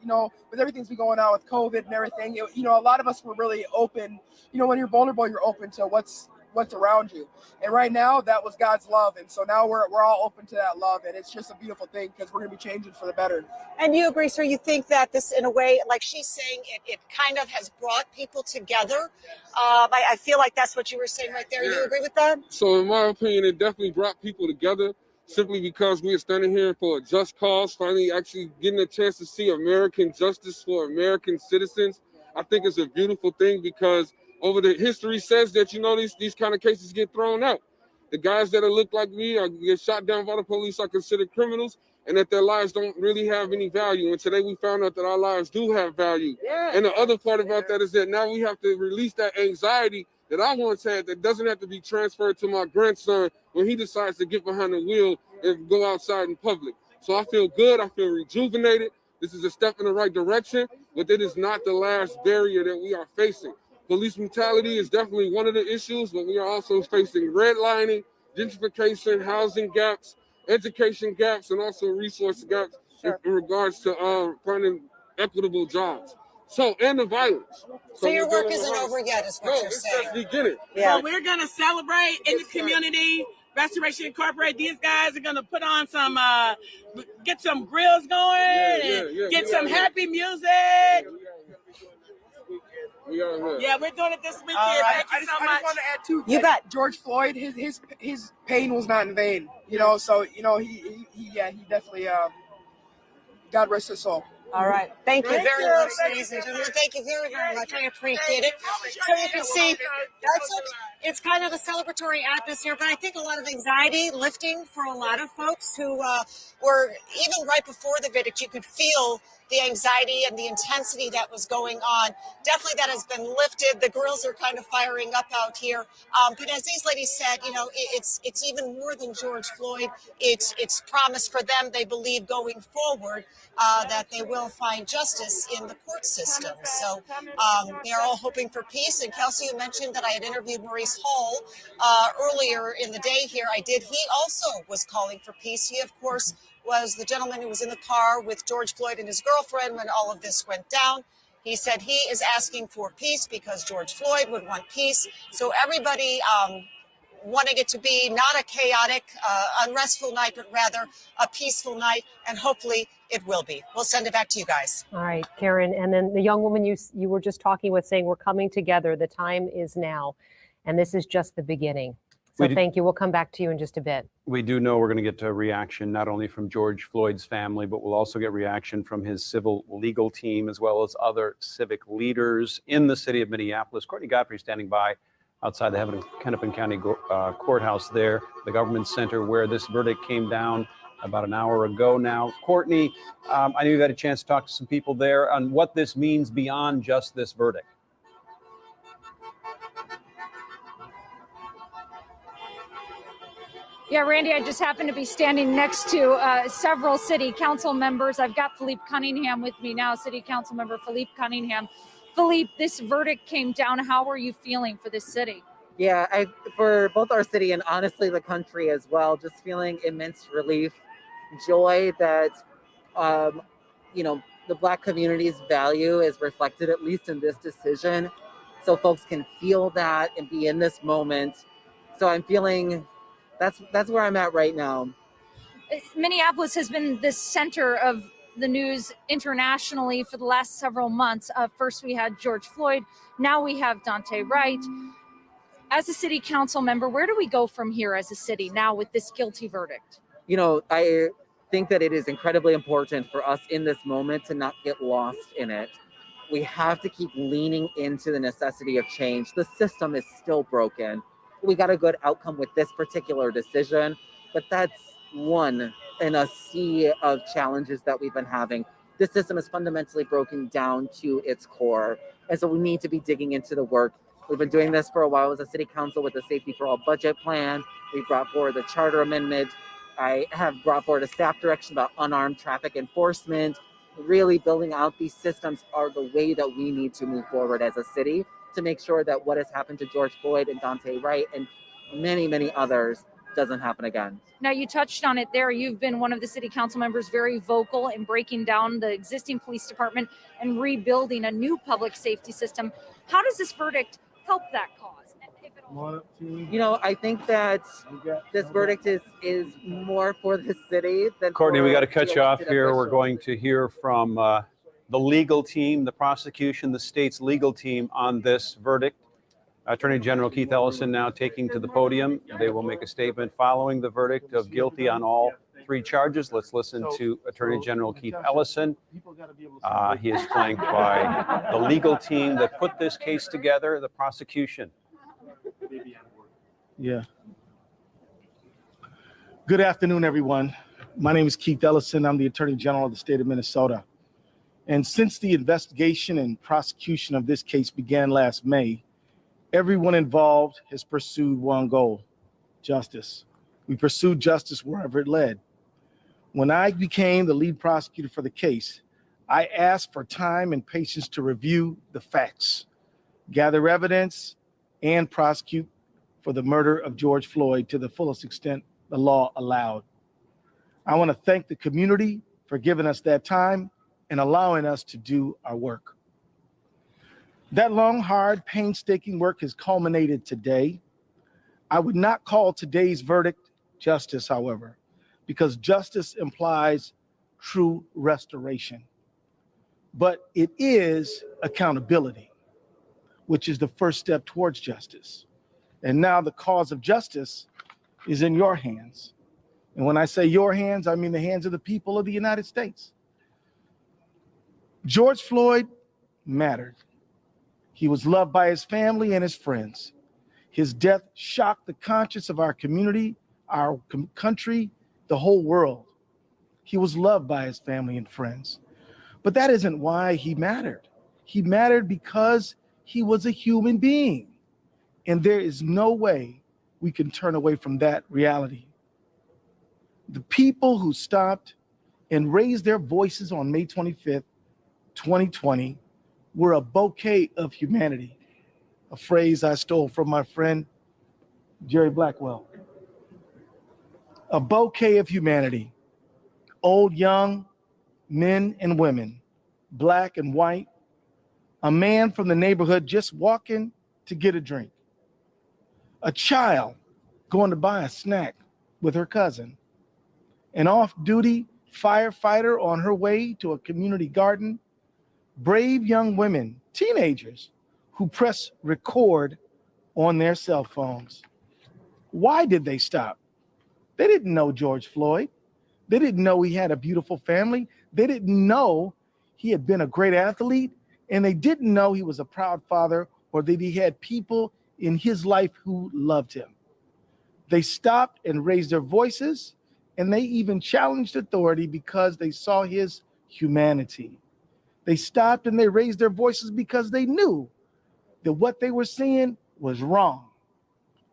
with everything's been going on with COVID and everything, a lot of us were really open. When you're vulnerable, you're open to what's around you. And right now, that was God's love. And so now we're all open to that love. And it's just a beautiful thing because we're going to be changing for the better. And you agree, sir? You think that this, in a way, like she's saying, it kind of has brought people together? I feel like that's what you were saying right there. Yeah. You agree with that? So in my opinion, it definitely brought people together simply because we are standing here for a just cause, finally actually getting a chance to see American justice for American citizens. I think it's a beautiful thing because over the history says that, these kind of cases get thrown out. The guys that look like me get shot down by the police are considered criminals and that their lives don't really have any value. And today we found out that our lives do have value. Yeah. And the other part about that is that now we have to release that anxiety that I once had that doesn't have to be transferred to my grandson when he decides to get behind the wheel and go outside in public. So I feel good. I feel rejuvenated. This is a step in the right direction, but it is not the last barrier that we are facing. Police brutality is definitely one of the issues, but we are also facing redlining, gentrification, housing gaps, education gaps, and also resource gaps in regards to finding equitable jobs. So, and the violence. So your work isn't over yet, is what you're saying. No, it's just beginning. Yeah. So we're going to celebrate in the community. Restoration Incorporated, these guys are going to put on some, get some grills going get some happy music. Yeah, we're doing it this weekend. Right. Thank you so I much. just want to add too. You bet. George Floyd, his pain was not in vain. So he definitely God rest his soul. All right. Thank you very much, ladies and gentlemen. Thank you very, very much. I appreciate it. So you can see it's kind of a celebratory atmosphere, but I think a lot of anxiety lifting for a lot of folks who were, even right before the verdict, you could feel the anxiety and the intensity that was going on. Definitely that has been lifted. The girls are kind of firing up out here. But as these ladies said, it's even more than George Floyd. It's promise for them, they believe, going forward, that they will find justice in the court system. So they're all hoping for peace. And Kelsey, you mentioned that I had interviewed Maurice Hall earlier in the day here. I did. He also was calling for peace. He, of course, was the gentleman who was in the car with George Floyd and his girlfriend when all of this went down. He said he is asking for peace because George Floyd would want peace. So everybody wanting it to be not a chaotic, unrestful night, but rather a peaceful night. And hopefully it will be. We'll send it back to you guys. All right, Karen. And then the young woman you were just talking with saying we're coming together. The time is now. And this is just the beginning. So thank you. We'll come back to you in just a bit. We do know we're going to get a reaction not only from George Floyd's family, but we'll also get reaction from his civil legal team as well as other civic leaders in the city of Minneapolis. Courtney Godfrey standing by outside the Hennepin County Courthouse there, the government center where this verdict came down about an hour ago now. Courtney, I know you've had a chance to talk to some people there on what this means beyond just this verdict. Yeah, Randy, I just happen to be standing next to several city council members. I've got Philippe Cunningham with me now, city council member Philippe Cunningham. Philippe, this verdict came down. How are you feeling for this city? Yeah, for both our city and honestly the country as well, just feeling immense relief, joy that, the Black community's value is reflected at least in this decision. So folks can feel that and be in this moment. So I'm feeling that's where I'm at right now. Minneapolis has been the center of the news internationally for the last several months. First we had George Floyd, now we have Daunte Wright. As a city council member, where do we go from here as a city now with this guilty verdict? I think that it is incredibly important for us in this moment to not get lost in it. We have to keep leaning into the necessity of change. The system is still broken. We got a good outcome with this particular decision, but that's one in a sea of challenges that we've been having. The system is fundamentally broken down to its core. And so we need to be digging into the work. We've been doing this for a while as a city council with the Safety for All budget plan. We brought forward the charter amendment. I have brought forward a staff direction about unarmed traffic enforcement. Really building out these systems are the way that we need to move forward as a city to make sure that what has happened to George Floyd and Dante Wright and many, many others doesn't happen again. Now, you touched on it there. You've been one of the city council members very vocal in breaking down the existing police department and rebuilding a new public safety system. How does this verdict help that cause? You know, I think that this verdict is more for the city than Courtney, for we got to the cut you off elected here. We're officials. going to hear from the legal team, the prosecution, the state's legal team on this verdict. Attorney General Keith Ellison now taking to the podium. They will make a statement following the verdict of guilty on all 3 charges. Let's listen to Attorney General Keith Ellison. He is flanked by the legal team that put this case together, the prosecution. Yeah. Good afternoon, everyone. My name is Keith Ellison. I'm the Attorney General of the state of Minnesota. And since the investigation and prosecution of this case began last May, everyone involved has pursued one goal: justice. We pursued justice wherever it led. When I became the lead prosecutor for the case, I asked for time and patience to review the facts, gather evidence, and prosecute for the murder of George Floyd to the fullest extent the law allowed. I want to thank the community for giving us that time and allowing us to do our work. That long, hard, painstaking work has culminated today. I would not call today's verdict justice, however, because justice implies true restoration. But it is accountability, which is the first step towards justice. And now the cause of justice is in your hands. And when I say your hands, I mean the hands of the people of the United States. George Floyd mattered. He was loved by his family and his friends. His death shocked the conscience of our community, our country, the whole world. He was loved by his family and friends. But that isn't why he mattered. He mattered because he was a human being. And there is no way we can turn away from that reality. The people who stopped and raised their voices on May 25th, 2020, were a bouquet of humanity, a phrase I stole from my friend Jerry Blackwell. A bouquet of humanity, old, young, men and women, black and white, a man from the neighborhood just walking to get a drink, a child going to buy a snack with her cousin, an off-duty firefighter on her way to a community garden, brave young women, teenagers, who press record on their cell phones. Why did they stop? They didn't know George Floyd. They didn't know he had a beautiful family. They didn't know he had been a great athlete, and they didn't know he was a proud father or that he had people in his life who loved him. They stopped and raised their voices, and they even challenged authority because they saw his humanity. They stopped and they raised their voices because they knew that what they were seeing was wrong.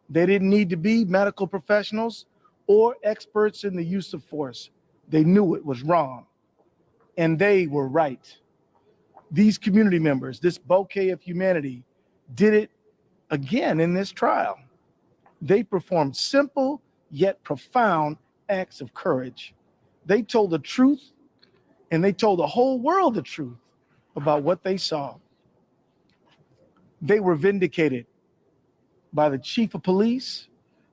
They didn't need to be medical professionals or experts in the use of force. They knew it was wrong, and they were right. These community members, this bouquet of humanity, did it again in this trial. They performed simple yet profound acts of courage. They told the truth, and they told the whole world the truth about what they saw. They were vindicated by the chief of police,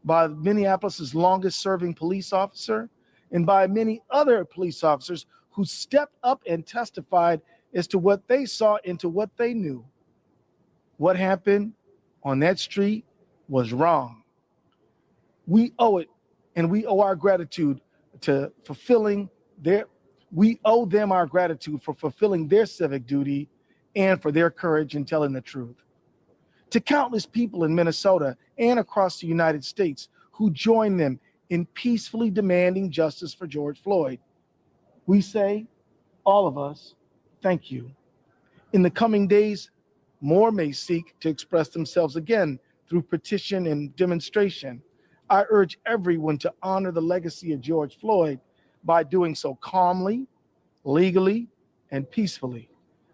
by Minneapolis's longest serving police officer, and by many other police officers who stepped up and testified as to what they saw and to what they knew. What happened on that street was wrong. We owe it, and we owe our gratitude to fulfilling we owe them our gratitude for fulfilling their civic duty and for their courage in telling the truth. To countless people in Minnesota and across the United States who joined them in peacefully demanding justice for George Floyd, we say all of us, thank you. In the coming days, more may seek to express themselves again through petition and demonstration. I urge everyone to honor the legacy of George Floyd by doing so calmly, legally, and peacefully.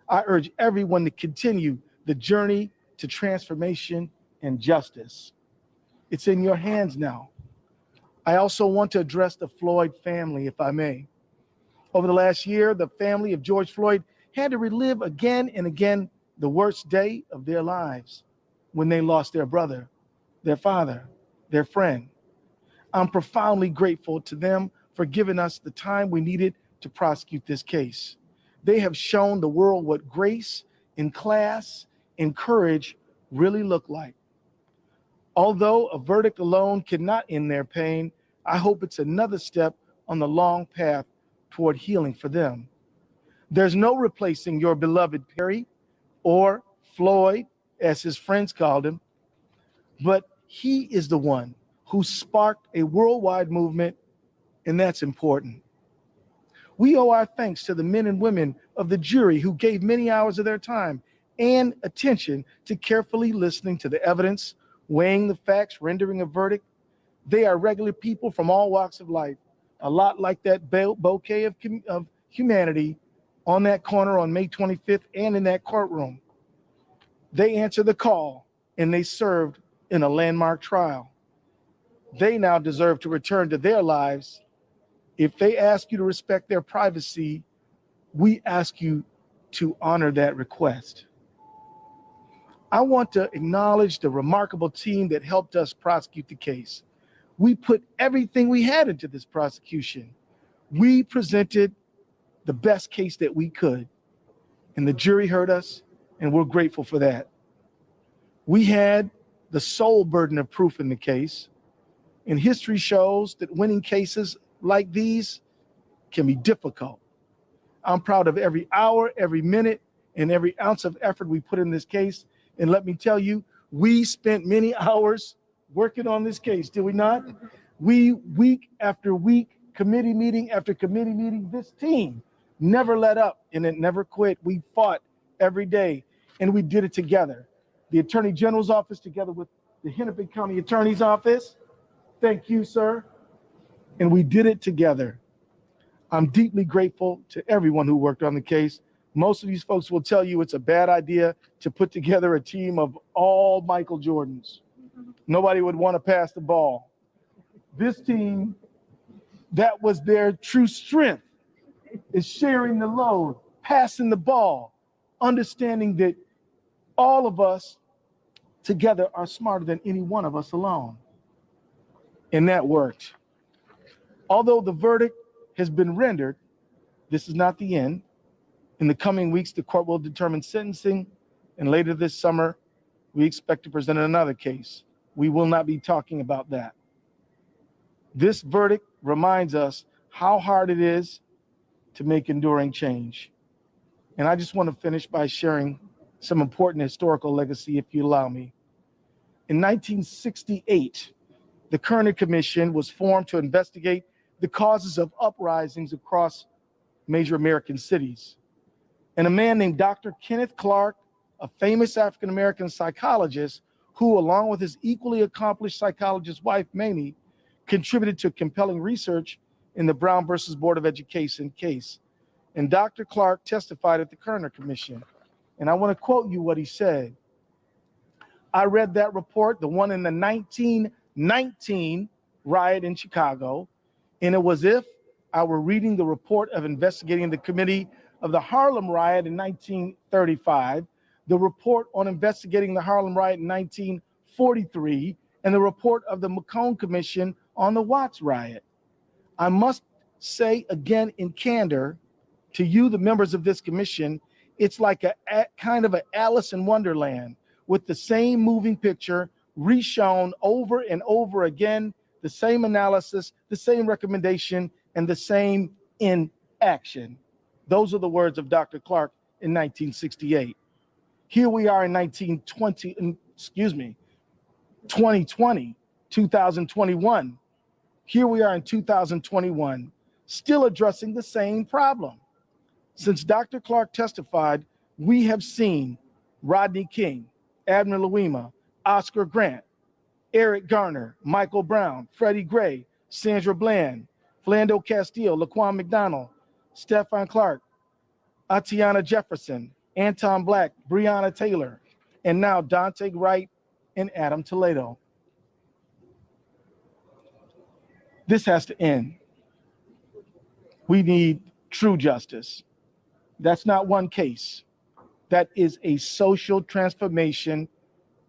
I urge everyone to continue the journey to transformation and justice. It's in your hands now. I also want to address the Floyd family, if I may. Over the last year, the family of George Floyd had to relive again and again the worst day of their lives when they lost their brother, their father, their friend. I'm profoundly grateful to them for giving us the time we needed to prosecute this case. They have shown the world what grace and class and courage really look like. Although a verdict alone cannot end their pain, I hope it's another step on the long path toward healing for them. There's no replacing your beloved Perry, or Floyd, as his friends called him, but he is the one who sparked a worldwide movement, and that's important. We owe our thanks to the men and women of the jury who gave many hours of their time and attention to carefully listening to the evidence, weighing the facts, rendering a verdict. They are regular people from all walks of life, a lot like that bouquet of humanity on that corner on May 25th and in that courtroom. They answered the call and they served in a landmark trial. They now deserve to return to their lives. If they ask you to respect their privacy, we ask you to honor that request. I want to acknowledge the remarkable team that helped us prosecute the case. We put everything we had into this prosecution. We presented the best case that we could, and the jury heard us, and we're grateful for that. We had the sole burden of proof in the case, and history shows that winning cases like these can be difficult. I'm proud of every hour, every minute, and every ounce of effort we put in this case. And let me tell you, we spent many hours working on this case, did we not? We, week after week, committee meeting after committee meeting, this team never let up and it never quit. We fought every day and we did it together. The Attorney General's office together with the Hennepin County Attorney's office. Thank you, sir. And we did it together. I'm deeply grateful to everyone who worked on the case. Most of these folks will tell you it's a bad idea to put together a team of all Michael Jordans. Nobody would want to pass the ball. This team, that was their true strength, is sharing the load, passing the ball, understanding that all of us together are smarter than any one of us alone. And that worked. Although the verdict has been rendered, this is not the end. In the coming weeks, the court will determine sentencing, and later this summer, we expect to present another case. We will not be talking about that. This verdict reminds us how hard it is to make enduring change. And I just want to finish by sharing some important historical legacy, if you allow me. In 1968, the Kerner Commission was formed to investigate the causes of uprisings across major American cities. And a man named Dr. Kenneth Clark, a famous African-American psychologist who, along with his equally accomplished psychologist wife, Mamie, contributed to compelling research in the Brown versus Board of Education case. And Dr. Clark testified at the Kerner Commission. And I want to quote you what he said. I read that report, the one in the 1919 riot in Chicago, and it was as if I were reading the report of investigating the committee of the Harlem riot in 1935, the report on investigating the Harlem riot in 1943, and the report of the McCone Commission on the Watts riot. I must say again in candor to you, the members of this commission, it's like a kind of an Alice in Wonderland with the same moving picture reshown over and over again, the same analysis, the same recommendation, and the same inaction. Those are the words of Dr. Clark in 1968. Here we are in 2021. Here we are in 2021, still addressing the same problem. Since Dr. Clark testified, we have seen Rodney King, Admiral Louima, Oscar Grant, Eric Garner, Michael Brown, Freddie Gray, Sandra Bland, Philando Castile, Laquan McDonald, Stephon Clark, Atiana Jefferson, Anton Black, Breonna Taylor, and now Dante Wright and Adam Toledo. This has to end. We need true justice. That's not one case. That is a social transformation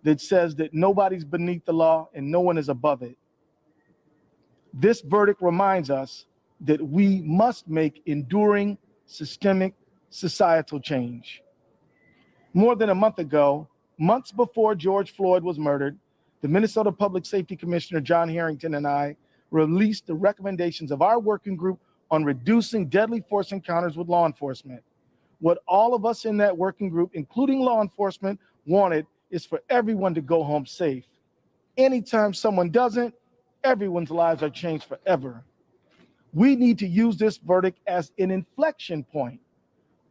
that says that nobody's beneath the law and no one is above it. This verdict reminds us that we must make enduring systemic societal change. More than a month ago, months before George Floyd was murdered, the Minnesota Public Safety Commissioner John Harrington and I released the recommendations of our working group on reducing deadly force encounters with law enforcement. What all of us in that working group, including law enforcement, wanted is for everyone to go home safe. Anytime someone doesn't, everyone's lives are changed forever. We need to use this verdict as an inflection point.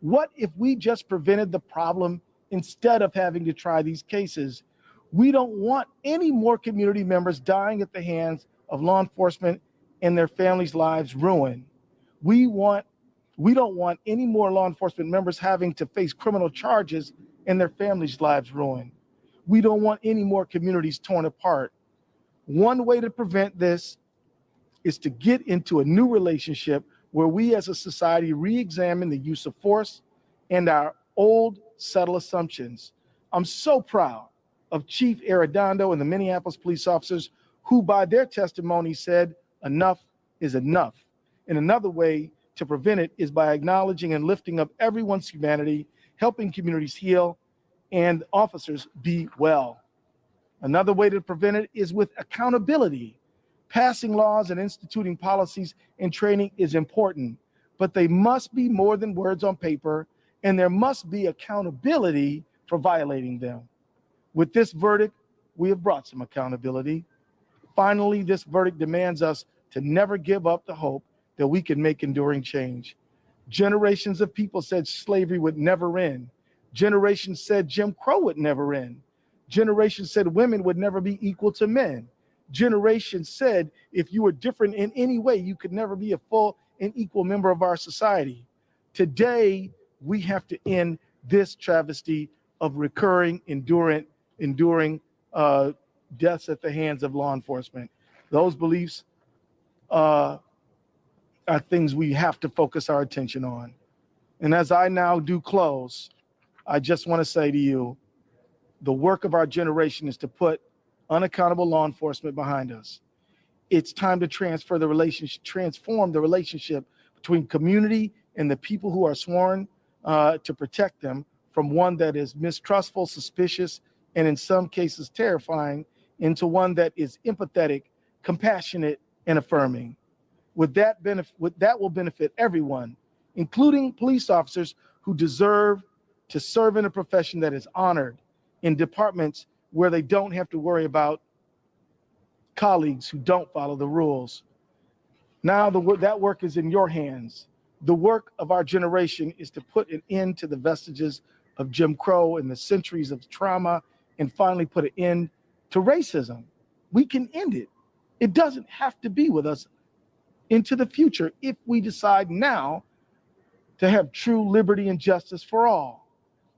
What if we just prevented the problem instead of having to try these cases? We don't want any more community members dying at the hands of law enforcement and their families' lives ruined. We don't want any more law enforcement members having to face criminal charges and their families' lives ruined. We don't want any more communities torn apart. One way to prevent this is to get into a new relationship where we as a society re-examine the use of force and our old settled assumptions. I'm so proud of Chief Arredondo and the Minneapolis police officers who by their testimony said enough is enough. And another way to prevent it is by acknowledging and lifting up everyone's humanity, helping communities heal, and officers be well. Another way to prevent it is with accountability. Passing laws and instituting policies and training is important, but they must be more than words on paper, and there must be accountability for violating them. With this verdict, we have brought some accountability. Finally, this verdict demands us to never give up the hope that we can make enduring change. Generations of people said slavery would never end. Generations said Jim Crow would never end. Generations said women would never be equal to men. Generations said if you were different in any way, you could never be a full and equal member of our society. Today, we have to end this travesty of recurring, enduring deaths at the hands of law enforcement. Those beliefs are things we have to focus our attention on. And as I now do close, I just want to say to you, the work of our generation is to put unaccountable law enforcement behind us. It's time to transform the relationship between community and the people who are sworn to protect them from one that is mistrustful, suspicious, and in some cases terrifying, into one that is empathetic, compassionate, and affirming. That will benefit everyone, including police officers who deserve to serve in a profession that is honored, in departments where they don't have to worry about colleagues who don't follow the rules. Now that work is in your hands. The work of our generation is to put an end to the vestiges of Jim Crow and the centuries of trauma, and finally put an end to racism. We can end it. It doesn't have to be with us into the future if we decide now to have true liberty and justice for all.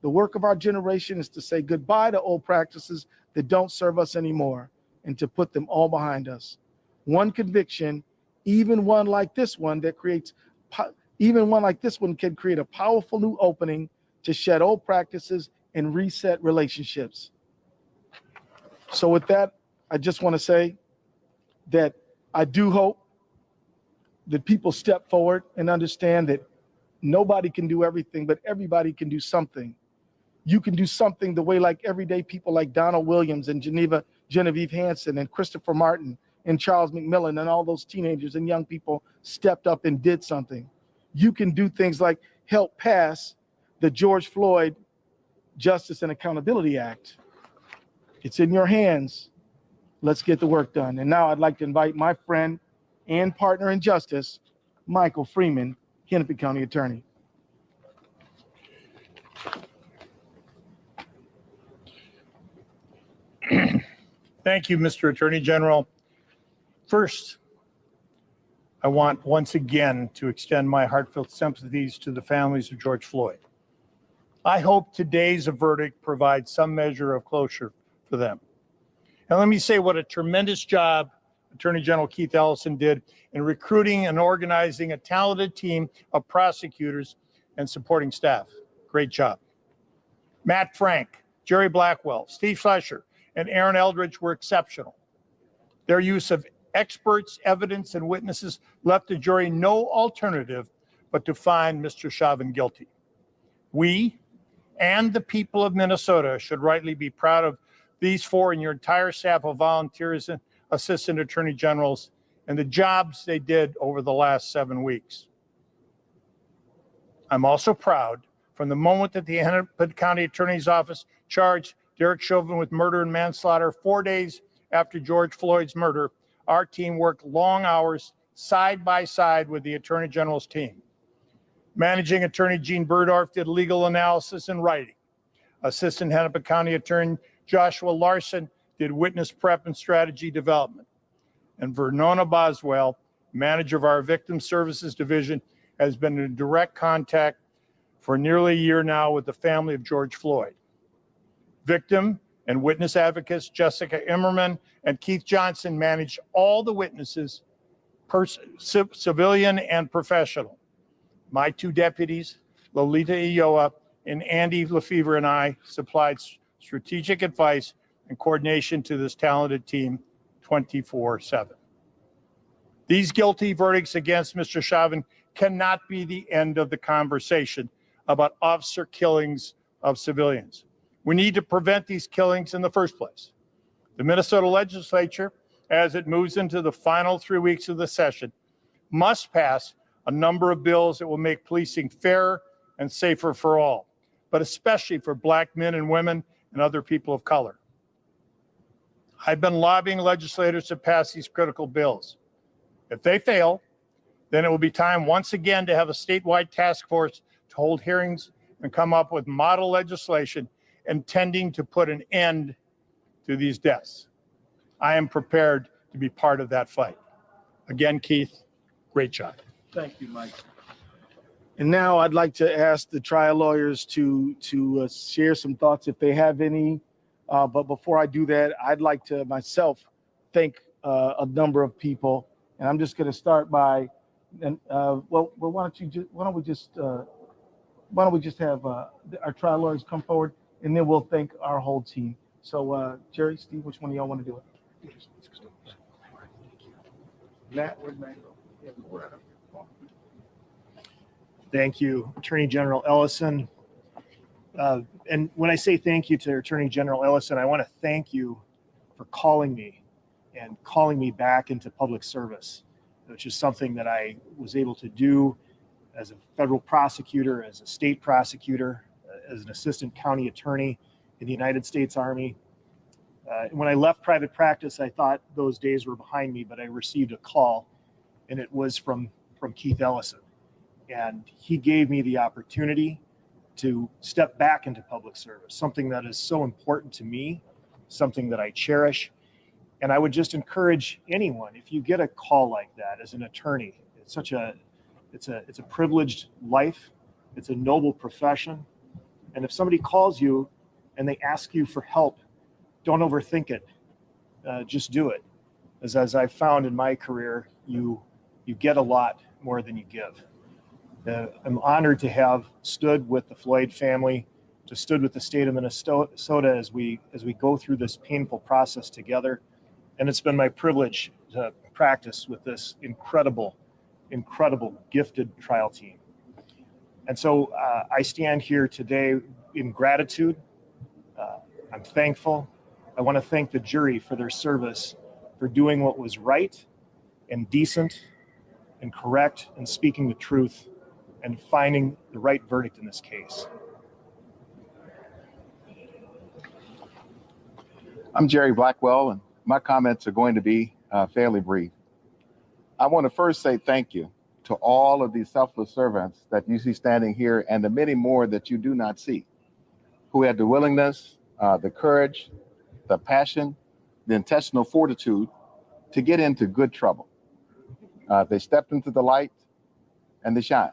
The work of our generation is to say goodbye to old practices that don't serve us anymore and to put them all behind us. One conviction, even one like this one can create a powerful new opening to shed old practices and reset relationships. So with that, I just want to say that I do hope that people step forward and understand that nobody can do everything, but everybody can do something. You can do something the way like everyday people like Donald Williams and Genevieve Hanson and Christopher Martin and Charles McMillan and all those teenagers and young people stepped up and did something. You can do things like help pass the George Floyd Justice and Accountability Act. It's in your hands. Let's get the work done. And now I'd like to invite my friend and partner in justice, Michael Freeman, Hennepin County Attorney. Thank you, Mr. Attorney General. First, I want once again to extend my heartfelt sympathies to the families of George Floyd. I hope today's verdict provides some measure of closure for them. And let me say what a tremendous job Attorney General Keith Ellison did in recruiting and organizing a talented team of prosecutors and supporting staff. Great job. Matt Frank, Jerry Blackwell, Steve Schlescher, and Aaron Eldridge were exceptional. Their use of experts, evidence, and witnesses left the jury no alternative but to find Mr. Chauvin guilty. We and the people of Minnesota should rightly be proud of these four and your entire staff of volunteers and assistant attorney generals and the jobs they did over the last 7 weeks. I'm also proud from the moment that the Hennepin County Attorney's Office charged Derek Chauvin with murder and manslaughter 4 days after George Floyd's murder, our team worked long hours side by side with the Attorney General's team. Managing Attorney Gene Burdorf did legal analysis and writing. Assistant Hennepin County Attorney Joshua Larson did witness prep and strategy development. And Vernona Boswell, manager of our Victim Services Division, has been in direct contact for nearly a year now with the family of George Floyd. Victim and witness advocates Jessica Immerman and Keith Johnson managed all the witnesses, civilian and professional. My two deputies, Lolita Ioa and Andy Lefevre, and I supplied strategic advice and coordination to this talented team 24/7. These guilty verdicts against Mr. Chauvin cannot be the end of the conversation about officer killings of civilians. We need to prevent these killings in the first place. The Minnesota legislature, as it moves into the final 3 weeks of the session, must pass a number of bills that will make policing fairer and safer for all, but especially for Black men and women and other people of color. I've been lobbying legislators to pass these critical bills. If they fail, then it will be time once again to have a statewide task force to hold hearings and come up with model legislation intending to put an end to these deaths. I am prepared to be part of that fight. Again, Keith, great job. Thank you, Mike. And now I'd like to ask the trial lawyers to share some thoughts if they have any. But before I do that, I'd like to myself thank a number of people. And I'm just going to start by, why don't we just have our trial lawyers come forward, and then we'll thank our whole team. So Jerry, Steve, which one of y'all want to do it? Matt, where'd Matt go? Thank you, Attorney General Ellison. And when I say thank you to Attorney General Ellison, I want to thank you for calling me back into public service, which is something that I was able to do as a federal prosecutor, as a state prosecutor, as an assistant county attorney in the United States Army. When I left private practice, I thought those days were behind me, but I received a call, and it was from Keith Ellison. And he gave me the opportunity to step back into public service, something that is so important to me, something that I cherish. And I would just encourage anyone, if you get a call like that as an attorney, it's a privileged life. It's a noble profession. And if somebody calls you and they ask you for help, don't overthink it. Just do it. As I've found in my career, you get a lot more than you give. I'm honored to have stood with the Floyd family, to stood with the state of Minnesota as we go through this painful process together. And it's been my privilege to practice with this incredible, gifted trial team. And so I stand here today in gratitude. I'm thankful. I want to thank the jury for their service, for doing what was right and decent and correct and speaking the truth and finding the right verdict in this case. I'm Jerry Blackwell, and my comments are going to be fairly brief. I want to first say thank you to all of these selfless servants that you see standing here and the many more that you do not see, who had the willingness, the courage, the passion the intentional fortitude to get into good trouble. They stepped into the light and they shine.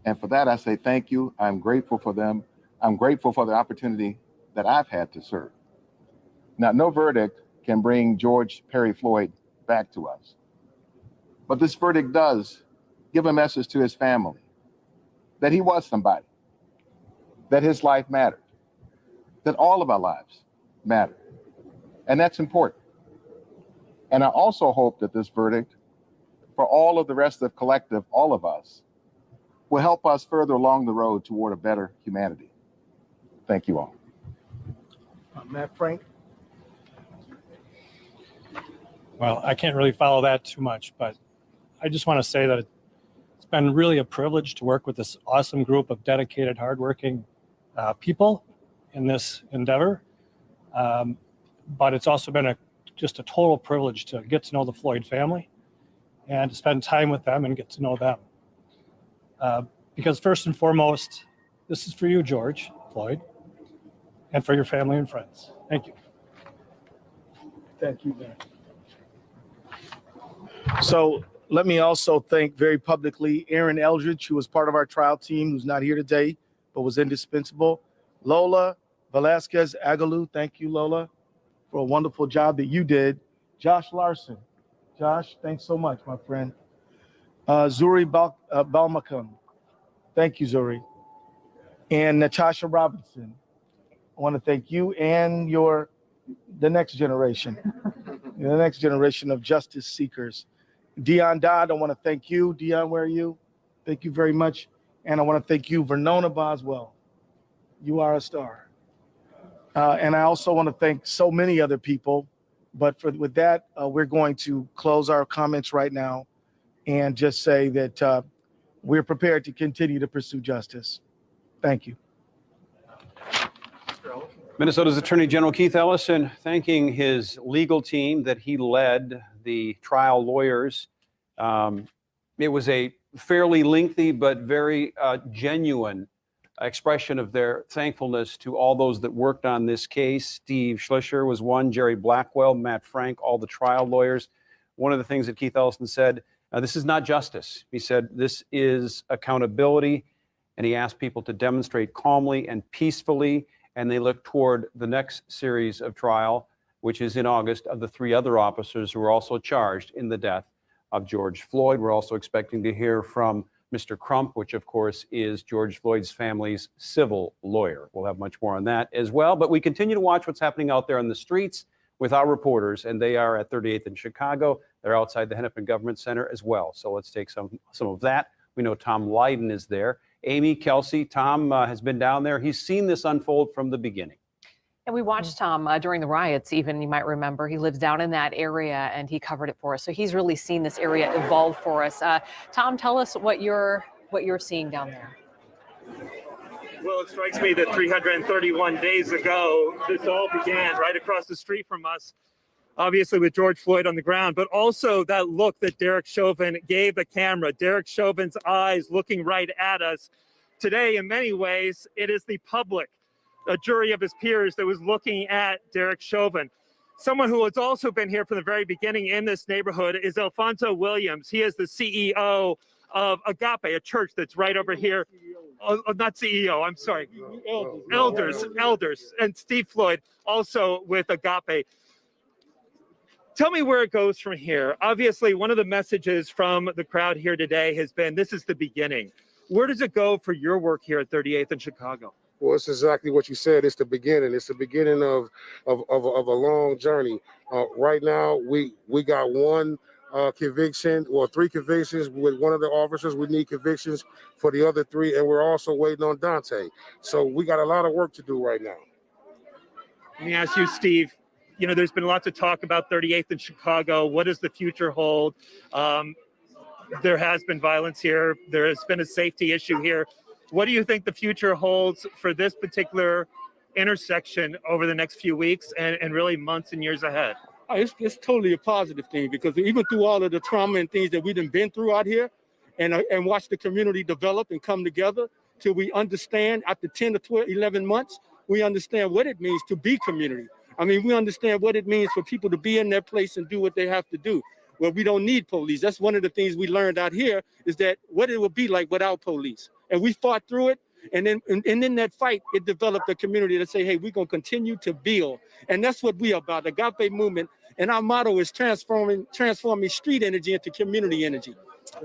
And for that, I say thank you. I'm grateful for them. I'm grateful for the opportunity that I've had to serve. Now, no verdict can bring George Perry Floyd back to us. But this verdict does give a message to his family that he was somebody, that his life mattered, that all of our lives matter. And that's important. And I also hope that this verdict, for all of the rest of collective, all of us, will help us further along the road toward a better humanity. Thank you all. Matt Frank. Well, I can't really follow that too much, but I just want to say that it's been really a privilege to work with this awesome group of dedicated, hardworking people in this endeavor. But it's also been just a total privilege to get to know the Floyd family and to spend time with them and get to know them. Because first and foremost, this is for you, George Floyd, and for your family and friends. Thank you. Thank you, man. So let me also thank very publicly Aaron Eldridge, who was part of our trial team, who's not here today, but was indispensable. Lola Velasquez Agalu, thank you, Lola, for a wonderful job that you did. Josh Larson. Josh, thanks so much, my friend. Zuri Balmakam. Thank you, Zuri. And Natasha Robinson. I want to thank you and the next generation, the next generation of justice seekers. Dion Dodd, I want to thank you. Dion, where are you? Thank you very much. And I want to thank you, Vernona Boswell. You are a star. And I also want to thank so many other people. But with that, we're going to close our comments right now and just say that we're prepared to continue to pursue justice. Thank you. Minnesota's Attorney General Keith Ellison thanking his legal team that he led, the trial lawyers. It was a fairly lengthy but very genuine expression of their thankfulness to all those that worked on this case. Steve Schlischer was one, Jerry Blackwell, Matt Frank, all the trial lawyers. One of the things that Keith Ellison said, this is not justice. He said, this is accountability. And he asked people to demonstrate calmly and peacefully. And they look toward the next series of trial, which is in August, of the 3 other officers who were also charged in the death of George Floyd. We're also expecting to hear from Mr. Crump, which of course is George Floyd's family's civil lawyer. We'll have much more on that as well. But we continue to watch what's happening out there on the streets with our reporters, and they are at 38th in Chicago. They're outside the Hennepin Government Center as well. So let's take some of that. We know Tom Lydon is there. Amy, Kelsey, Tom has been down there. He's seen this unfold from the beginning. And we watched Tom during the riots, even, you might remember. He lives down in that area, and he covered it for us. So he's really seen this area evolve for us. Tom, tell us what you're seeing down there. Well, it strikes me that 331 days ago, this all began right across the street from us, obviously with George Floyd on the ground, but also that look that Derek Chauvin gave the camera, Derek Chauvin's eyes looking right at us. Today, in many ways, it is the public, a jury of his peers that was looking at Derek Chauvin. Someone who has also been here from the very beginning in this neighborhood is Alfonso Williams. He is the CEO of Agape, a church that's right over here. Oh, not CEO, I'm sorry. Elders. And Steve Floyd, also with Agape. Tell me where it goes from here. Obviously, one of the messages from the crowd here today has been, this is the beginning. Where does it go for your work here at 38th in Chicago? Well, it's exactly what you said. It's the beginning. It's the beginning of a long journey. Right now, we got one conviction, or 3 convictions with one of the officers. We need convictions for the other 3, and we're also waiting on Dante. So we got a lot of work to do right now. Let me ask you, Steve, you know, there's been lots of talk about 38th in Chicago. What does the future hold? There has been violence here. There has been a safety issue here. What do you think the future holds for this particular intersection over the next few weeks and really months and years ahead? It's totally a positive thing, because even through all of the trauma and things that we've been through out here, and watch the community develop and come together till we understand after 10 to 12, 11 months, we understand what it means to be community. I mean, we understand what it means for people to be in their place and do what they have to do. Well, we don't need police. That's one of the things we learned out here, is that what it would be like without police. And we fought through it. And then in that fight, it developed a community that say, hey, we're going to continue to build. And that's what we are about, the Agape movement. And our motto is transforming street energy into community energy.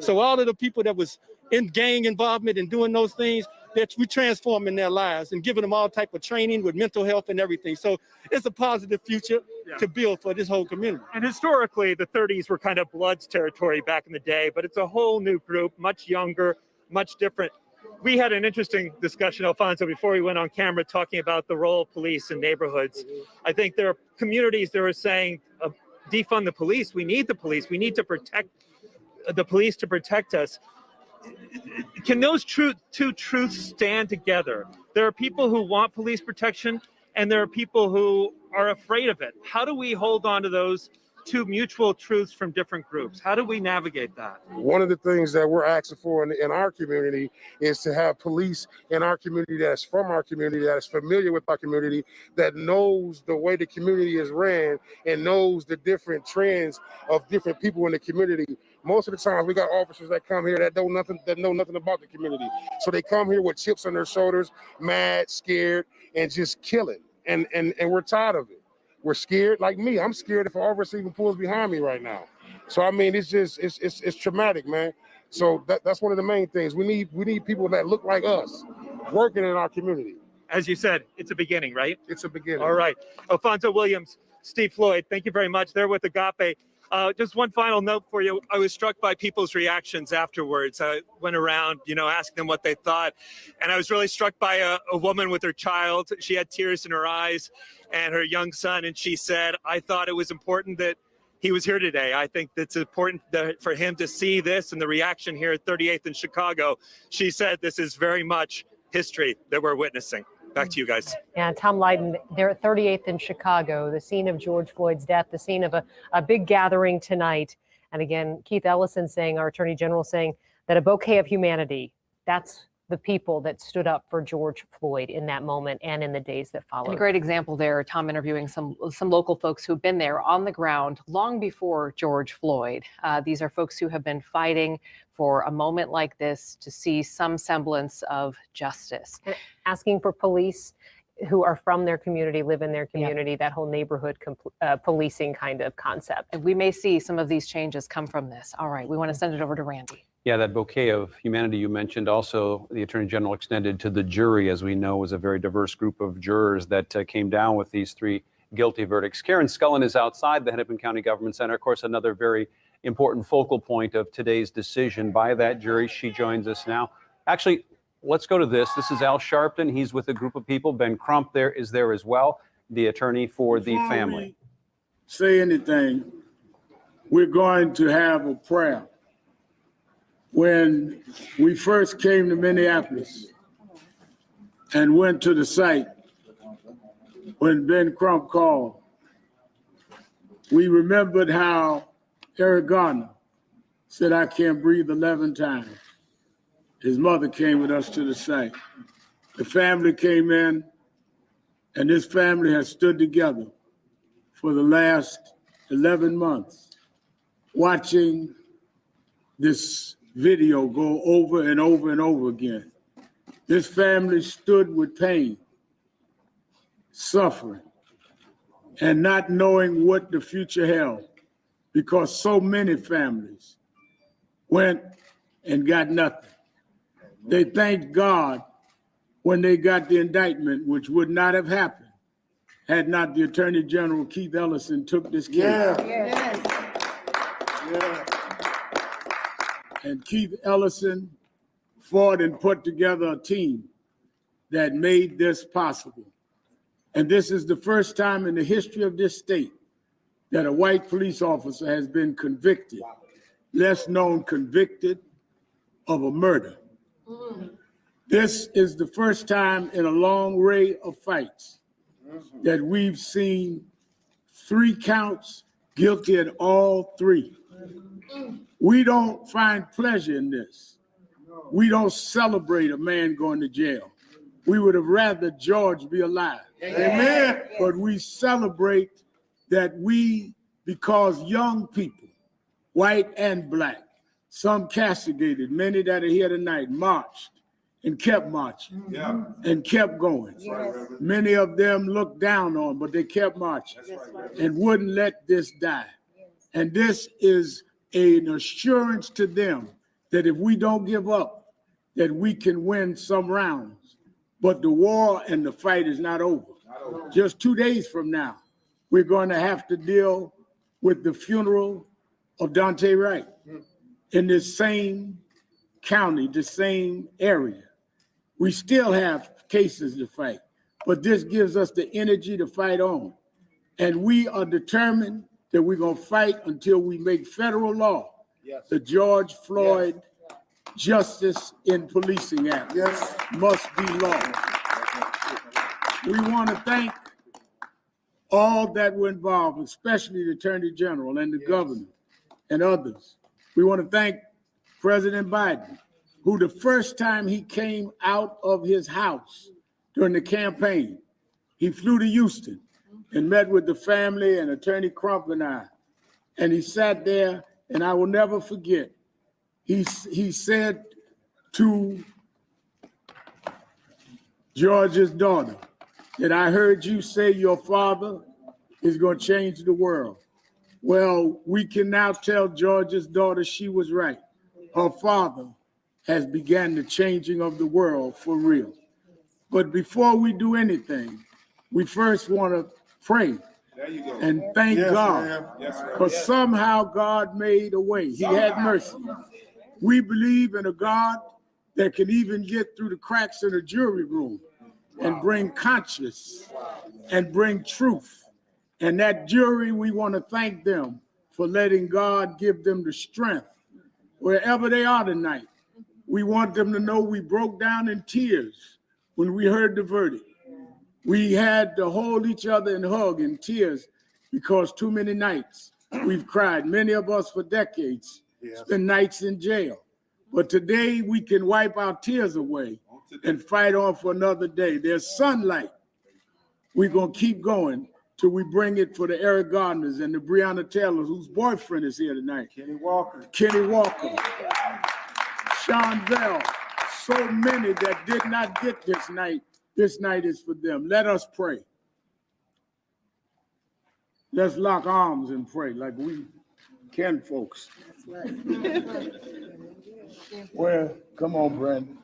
So all of the people that was in gang involvement and doing those things, that we transform in their lives and giving them all type of training with mental health and everything. So it's a positive future to build for this whole community. And historically, the 30s were kind of Blood's territory back in the day, but it's a whole new group, much younger, much different. We had an interesting discussion, Alfonso, before we went on camera, talking about the role of police in neighborhoods. I think there are communities that are saying, defund the police. We need the police. We need to protect the police to protect us. Can those two truths stand together? There are people who want police protection, and there are people who are afraid of it. How do we hold on to those two mutual truths from different groups? How do we navigate that? One of the things that we're asking for in our community is to have police in our community that's from our community, that's familiar with our community, that knows the way the community is ran and knows the different trends of different people in the community. Most of the time, we got officers that come here that know nothing about the community. So they come here with chips on their shoulders, mad, scared, and just killing. And we're tired of it. We're scared. Like me, I'm scared if an officer even pulls behind me right now. So I mean, it's just it's traumatic, man. So that's one of the main things. We need people that look like us working in our community. As you said, it's a beginning, right? It's a beginning. All right. Alfonso Williams, Steve Floyd, thank you very much. They're with Agape. Just one final note for you. I was struck by people's reactions afterwards. I went around, asking them what they thought. And I was really struck by a woman with her child. She had tears in her eyes and her young son. And she said, I thought it was important that he was here today. I think it's important for him to see this and the reaction here at 38th in Chicago. She said, this is very much history that we're witnessing. Back to you guys. Yeah, Tom Lydon, they're at 38th in Chicago, the scene of George Floyd's death, the scene of a big gathering tonight. And again, Keith Ellison saying, our Attorney General saying that a bouquet of humanity, that's the people that stood up for George Floyd in that moment and in the days that followed. And a great example there, Tom interviewing some local folks who've been there on the ground long before George Floyd. These are folks who have been fighting for a moment like this to see some semblance of justice. And asking for police who are from their community, live in their community, that whole neighborhood policing kind of concept. And we may see some of these changes come from this. All right, we want to send it over to Randy. Yeah, that bouquet of humanity you mentioned, also the Attorney General extended to the jury, as we know, was a very diverse group of jurors that came down with these three guilty verdicts. Karen Scullin is outside the Hennepin County Government Center. Of course, another very important focal point of today's decision by that jury. She joins us now. Actually, let's go to this. This is Al Sharpton. He's with a group of people. Ben Crump there is there as well, the attorney for the family. Say anything, we're going to have a prayer. When we first came to Minneapolis and went to the site, when Ben Crump called, we remembered how Eric Garner said, I can't breathe 11 times. His mother came with us to the site. The family came in, and this family has stood together for the last 11 months, watching this video go over and over and over again. This family stood with pain, suffering, and not knowing what the future held, because so many families went and got nothing. They thanked God when they got the indictment, which would not have happened had not the Attorney General, Keith Ellison, took this case. Yeah. And Keith Ellison fought and put together a team that made this possible. And this is the first time in the history of this state that a white police officer has been convicted, less known convicted, of a murder. This is the first time in a long array of fights that we've seen 3 counts, guilty at all 3. We don't find pleasure in this. We don't celebrate a man going to jail. We would have rather George be alive. Amen. But we celebrate that we, because young people, white and black, some castigated, many that are here tonight, marched and kept marching and kept going. Many of them looked down on, but they kept marching and wouldn't let this die. And this is an assurance to them that if we don't give up, that we can win some rounds. But the war and the fight is not over. Just 2 days from now, we're going to have to deal with the funeral of Dante Wright in this same county, the same area. We still have cases to fight, but this gives us the energy to fight on. And we are determined that we're going to fight until we make federal law the George Floyd Justice in Policing Act must be law. We want to thank all that were involved, especially the Attorney General and the governor and others. We want to thank President Biden, who the first time he came out of his house during the campaign, he flew to Houston and met with the family and Attorney Crump and I. And he sat there, and I will never forget, he said to George's daughter that I heard you say your father is going to change the world. Well, we can now tell George's daughter she was right. Her father has begun the changing of the world for real. But before we do anything, we first want to pray and thank God, because somehow God made a way. He had mercy. We believe in a God that can even get through the cracks in the jury room and bring conscience and bring truth. And that jury, we want to thank them for letting God give them the strength wherever they are tonight. We want them to know we broke down in tears when we heard the verdict. We had to hold each other and hug in tears because too many nights we've cried. Many of us for decades spent nights in jail. But today we can wipe our tears away and fight on for another day. There's sunlight. We're going to keep going till we bring it for the Eric Gardners and the Breonna Taylors, whose boyfriend is here tonight. Kenny Walker, Sean Bell, so many that did not get this night. This night is for them. Let us pray. Let's lock arms and pray like we can, folks. Where? Come on, Brandon.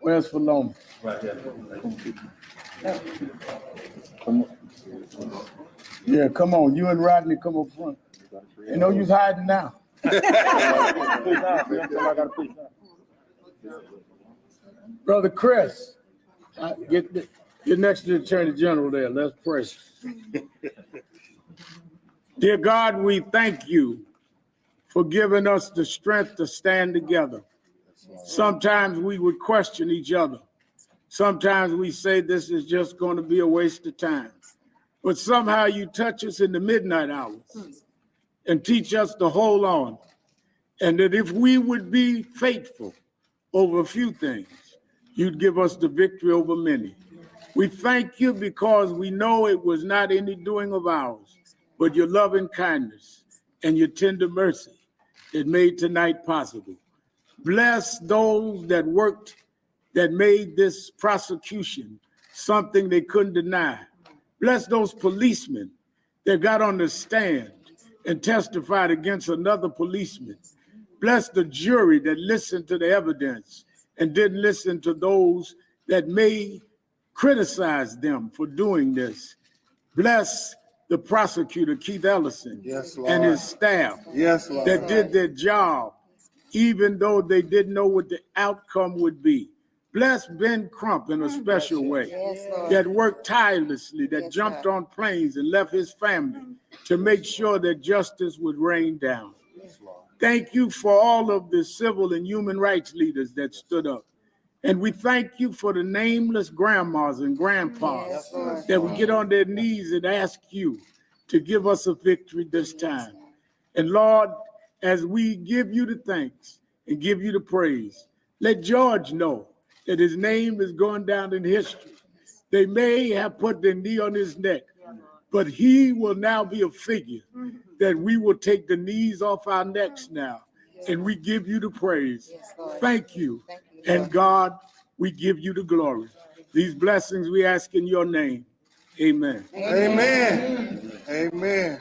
Where's Philomena? Right there. Come on. Yeah, come on. You and Rodney come up front. You know you're hiding now. Brother Chris, get next to the Attorney General there. Let's pray. Dear God, we thank you for giving us the strength to stand together. Sometimes we would question each other. Sometimes we say this is just going to be a waste of time. But somehow you touch us in the midnight hours and teach us to hold on. And that if we would be faithful over a few things, you'd give us the victory over many. We thank you because we know it was not any doing of ours, but your loving kindness and your tender mercy that made tonight possible. Bless those that worked, that made this prosecution something they couldn't deny. Bless those policemen that got on the stand and testified against another policeman. Bless the jury that listened to the evidence and didn't listen to those that may criticize them for doing this. Bless the prosecutor, Keith Ellison, and his staff that did their job, even though they didn't know what the outcome would be. Bless Ben Crump in a special way, that worked tirelessly, that jumped on planes and left his family to make sure that justice would rain down. Thank you for all of the civil and human rights leaders that stood up. And we thank you for the nameless grandmas and grandpas that would get on their knees and ask you to give us a victory this time. And Lord, as we give you the thanks and give you the praise, let George know that his name is going down in history They may have put their knee on his neck, but he will now be a figure that we will take the knees off our necks now, and we give you the praise. Thank you. And God, we give you the glory. These blessings we ask in your name. Amen. Amen. Amen.